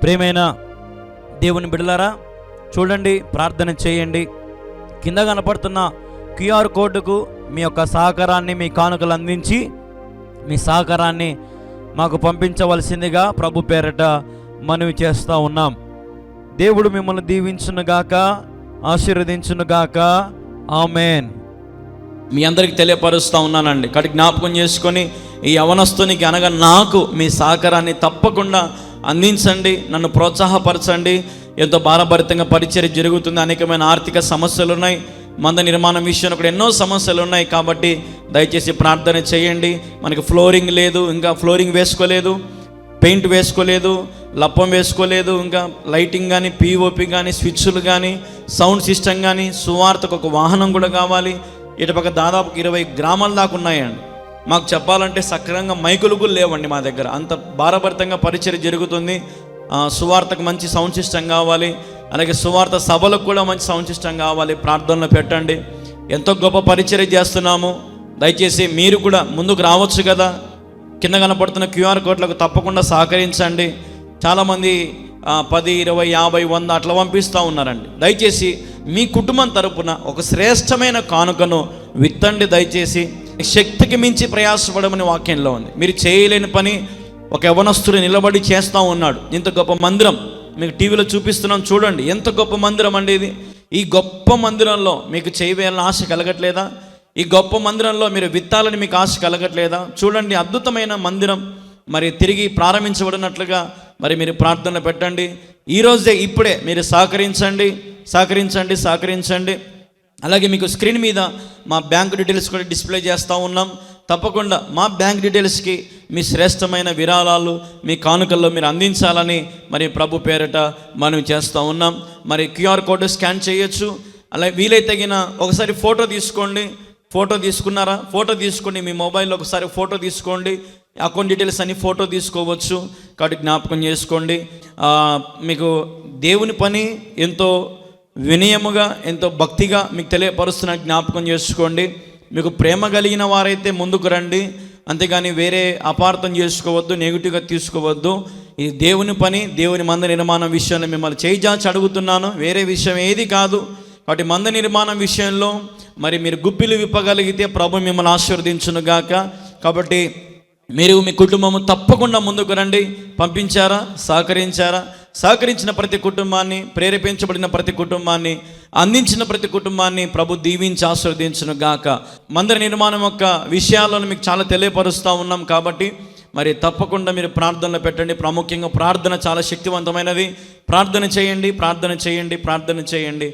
ప్రేమైన దేవుని బిడ్డలారా, చూడండి, ప్రార్థన చేయండి. కింద కనపడుతున్న QR కోడ్కు మీ యొక్క సహకారాన్ని, మీ కానుకలు అందించి మీ సహకారాన్ని మాకు పంపించవలసిందిగా ప్రభు పేరిట మనవి చేస్తూ ఉన్నాం. దేవుడు మిమ్మల్ని దీవించునుగాక, ఆశీర్వదించునుగాక. ఆమేన్. మీ అందరికి తెలియపరుస్తూ ఉన్నానండి. కాబట్టి జ్ఞాపకం చేసుకొని ఈ యవనస్తునికి అనగా నాకు మీ సహకారాన్ని తప్పకుండా అందించండి, నన్ను ప్రోత్సాహపరచండి. ఎంతో భారభరితంగా పరిచర్య జరుగుతుంది. అనేకమైన ఆర్థిక సమస్యలు ఉన్నాయి. మందిర నిర్మాణం విషయంలో కూడా ఎన్నో సమస్యలు ఉన్నాయి. కాబట్టి దయచేసి ప్రార్థన చేయండి. మనకి ఫ్లోరింగ్ లేదు, ఇంకా ఫ్లోరింగ్ వేసుకోలేదు, పెయింట్ వేసుకోలేదు, లప్పం వేసుకోలేదు, ఇంకా లైటింగ్ కానీ, POP కానీ, స్విచ్లు కానీ, సౌండ్ సిస్టమ్ కానీ, సువార్తకు ఒక వాహనం కూడా కావాలి. ఇటుపక్క దాదాపు 20 గ్రామాల దాకా ఉన్నాయండి. మాకు చెప్పాలంటే సక్రమంగా మైకులు కూడా లేవండి మా దగ్గర. అంత భారభరితంగా పరిచర్య జరుగుతుంది. సువార్తకు మంచి సౌండ్ సిస్టమ్ కావాలి, అలాగే సువార్త సభలకు కూడా మంచి సౌండ్ సిస్టమ్ కావాలి. ప్రార్థనలు పెట్టండి. ఎంతో గొప్ప పరిచర్య చేస్తున్నాము. దయచేసి మీరు కూడా ముందుకు రావచ్చు కదా. కింద కనపడుతున్న QR కోడ్లకు తప్పకుండా సహకరించండి. చాలామంది 10, 20, 50, 100 అట్లా పంపిస్తూ ఉన్నారండి. దయచేసి మీ కుటుంబం తరపున ఒక శ్రేష్టమైన కానుకను విత్తండి. దయచేసి శక్తికి మించి ప్రయాసపడమని వాక్యంలో ఉంది. మీరు చేయలేని పని ఒక యవనస్తుడు నిలబడి చేస్తూ ఉన్నాడు. ఇంత గొప్ప మందిరం మీకు టీవీలో చూపిస్తున్నాం, చూడండి ఎంత గొప్ప మందిరం అండి ఇది. ఈ గొప్ప మందిరంలో మీకు చేయవేయాలని ఆశ కలగట్లేదా? ఈ గొప్ప మందిరంలో మీరు విత్తాలని మీకు ఆశ కలగట్లేదా? చూడండి, అద్భుతమైన మందిరం మరి తిరిగి ప్రారంభించబడినట్లుగా మరి మీరు ప్రార్థన పెట్టండి. ఈరోజే ఇప్పుడే మీరు సహకరించండి, సహకరించండి, సహకరించండి. అలాగే మీకు స్క్రీన్ మీద మా బ్యాంక్ డీటెయిల్స్ కూడా డిస్ప్లే చేస్తూ ఉన్నాం. తప్పకుండా మా బ్యాంక్ డీటెయిల్స్కి మీ శ్రేష్టమైన విరాళాలు మీ కానుకల్లో మీరు అందించాలని మరి ప్రభు పేరట మనం చేస్తూ ఉన్నాం. మరి క్యూఆర్ కోడ్ స్కాన్ చేయొచ్చు. అలాగే వీలైతే తగిన ఒకసారి ఫోటో తీసుకోండి. ఫోటో తీసుకున్నారా? ఫోటో తీసుకోండి. మీ మొబైల్లో ఒకసారి ఫోటో తీసుకోండి. అకౌంట్ డీటెయిల్స్ అన్ని ఫోటో తీసుకోవచ్చు. కాబట్టి జ్ఞాపకం చేసుకోండి. మీకు దేవుని పని ఎంతో వినయముగా ఎంతో భక్తిగా మీకు తెలియపరుస్తున్న జ్ఞాపకం చేసుకోండి. మీకు ప్రేమ కలిగిన వారైతే ముందుకు రండి. అంతేగాని వేరే అపార్థం చేసుకోవద్దు, నెగిటివ్గా తీసుకోవద్దు. ఇది దేవుని పని, దేవుని మందిర నిర్మాణం విషయంలో మిమ్మల్ని చేయిజాచి అడుగుతున్నాను, వేరే విషయం ఏది కాదు. కాబట్టి మందిర నిర్మాణం విషయంలో మరి మీరు గుప్పిలు విప్పగలిగితే ప్రభు మిమ్మల్ని ఆశీర్వదించునుగాక. కాబట్టి మీరు మీ కుటుంబము తప్పకుండా ముందుకు రండి. పంపించారా? సహకరించిన ప్రతి కుటుంబాన్ని, ప్రేరేపించబడిన ప్రతి కుటుంబాన్ని, అందించిన ప్రతి కుటుంబాన్ని ప్రభు దీవించి ఆశీర్వదించును గాక. మందిర నిర్మాణం యొక్క విషయాలను మీకు చాలా తెలియపరుస్తూ ఉన్నాం. కాబట్టి మరి తప్పకుండా మీరు ప్రార్థనలో పెట్టండి. ప్రాముఖ్యంగా ప్రార్థన చాలా శక్తివంతమైనది. ప్రార్థన చేయండి.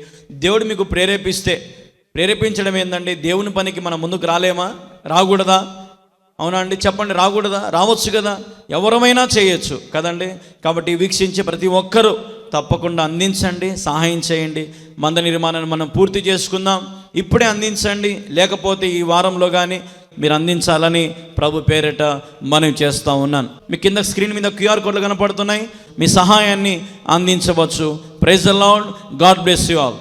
దేవుడు మీకు ప్రేరేపించడం ఏంటండి? దేవుని పనికి మనం ముందుకు రాలేమా? రాకూడదా? అవునా అండి? చెప్పండి, రాకూడదా? రావచ్చు కదా, ఎవరమైనా చేయొచ్చు కదండి. కాబట్టి వీక్షించే ప్రతి ఒక్కరూ తప్పకుండా అందించండి, సహాయం చేయండి. మందిర నిర్మాణాన్ని మనం పూర్తి చేసుకుందాం. ఇప్పుడే అందించండి, లేకపోతే ఈ వారంలో కానీ మీరు అందించాలని ప్రభు పేరిట మనం చేస్తూ ఉన్నాను. మీ కింద స్క్రీన్ మీద క్యూఆర్ కోడ్లు కనపడుతున్నాయి. మీ సహాయాన్ని అందించవచ్చు. Praise the Lord. God bless you all.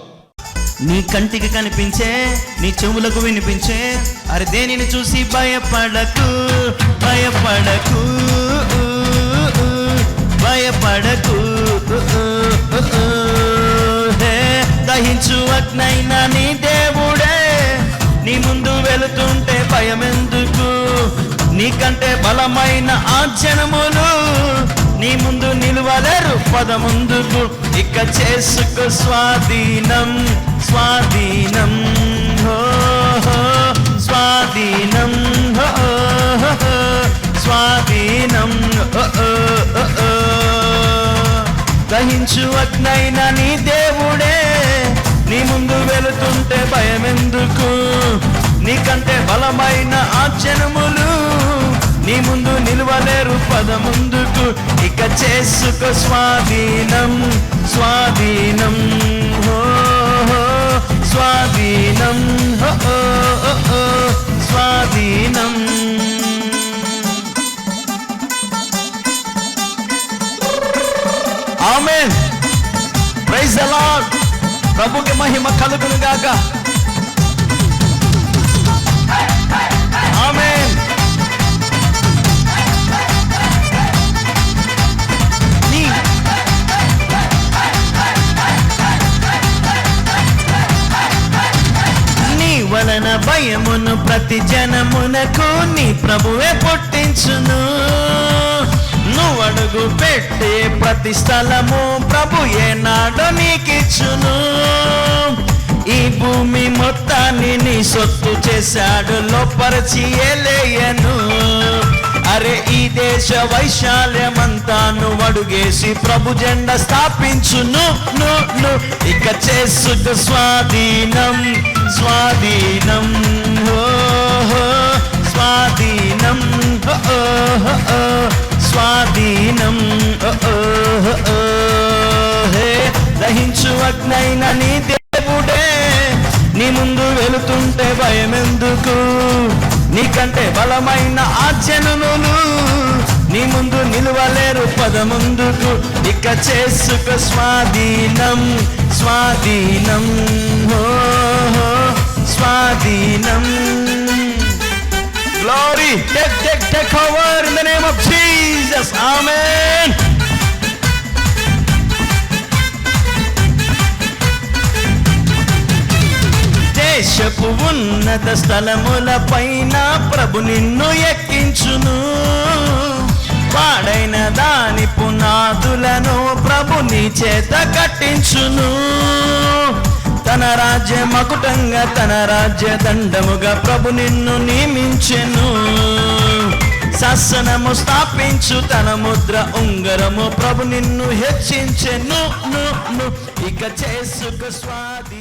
నీ కంటికి కనిపించే, నీ చెవులకు వినిపించే, అరే దేనిని చూసి భయపడకు, దహించు అగ్నైనా నీ దేవుడే నీ ముందు వెళుతుంటే భయమెందుకు? నీకంటే బలమైన ఆ జనములు నీ ముందు నిలువలేరు పదముందుకు. ఇక చేసుకో స్వాధీనం, దహించు అగ్నైనా నీ దేవుడే నీ ముందు వెళుతుంటే భయమెందుకు? నీకంటే బలమైన ఆ జనములు నీ ముందు నిలువలేరు పదముందుకు. ఇక చేసుకో స్వాధీనం, స్వాధీనం. ఆమేన్. Praise the Lord. ప్రభుకి మహిమ కలుగును గాక. ఆమేన్. నీ వలన భయమును ప్రతి జనమునకు నీ ప్రభువే పుట్టించును. నువ్వు అడుగు పెట్టే ప్రతి స్థలము ప్రభు ఏనాడో నీకిచ్చును. ఈ భూమి మొత్తాన్ని నీ సొత్తు చేశాడు, లోపరిచి ఏలేయను. అరే ఈ దేశ వైశాల్యమంతాను అడుగేసి ప్రభు జెండా స్థాపించును. ఇక చేసుకు స్వాధీనం, స్వాధీనం. దహించు అగ్నైన నీ దేవుడే నీ ముందు వెళుతుంటే భయమెందుకు? నీకంటే బలమైన ఆ జనములు నీ ముందు నిలువలేరు పదముందుకు. ఇక చేసుకో స్వాధీనం, స్వాధీనం. Glory, take over in the name of Jesus. Amen. దేశపు ఉన్నత స్థలముల పైన ప్రభు నిన్ను ఎక్కించును. పాడైన దాని పునాదులను ప్రభు నీ చేత కట్టించును. తన రాజ్య మకుటంగా, తన రాజ్య దండముగా ప్రభు నిన్ను నియమించెను. శాసనము స్థాపించు తన ముద్ర ఉంగరము ప్రభు నిన్ను హెచ్చించెను. ఇక చేసుకో స్వాధీనం.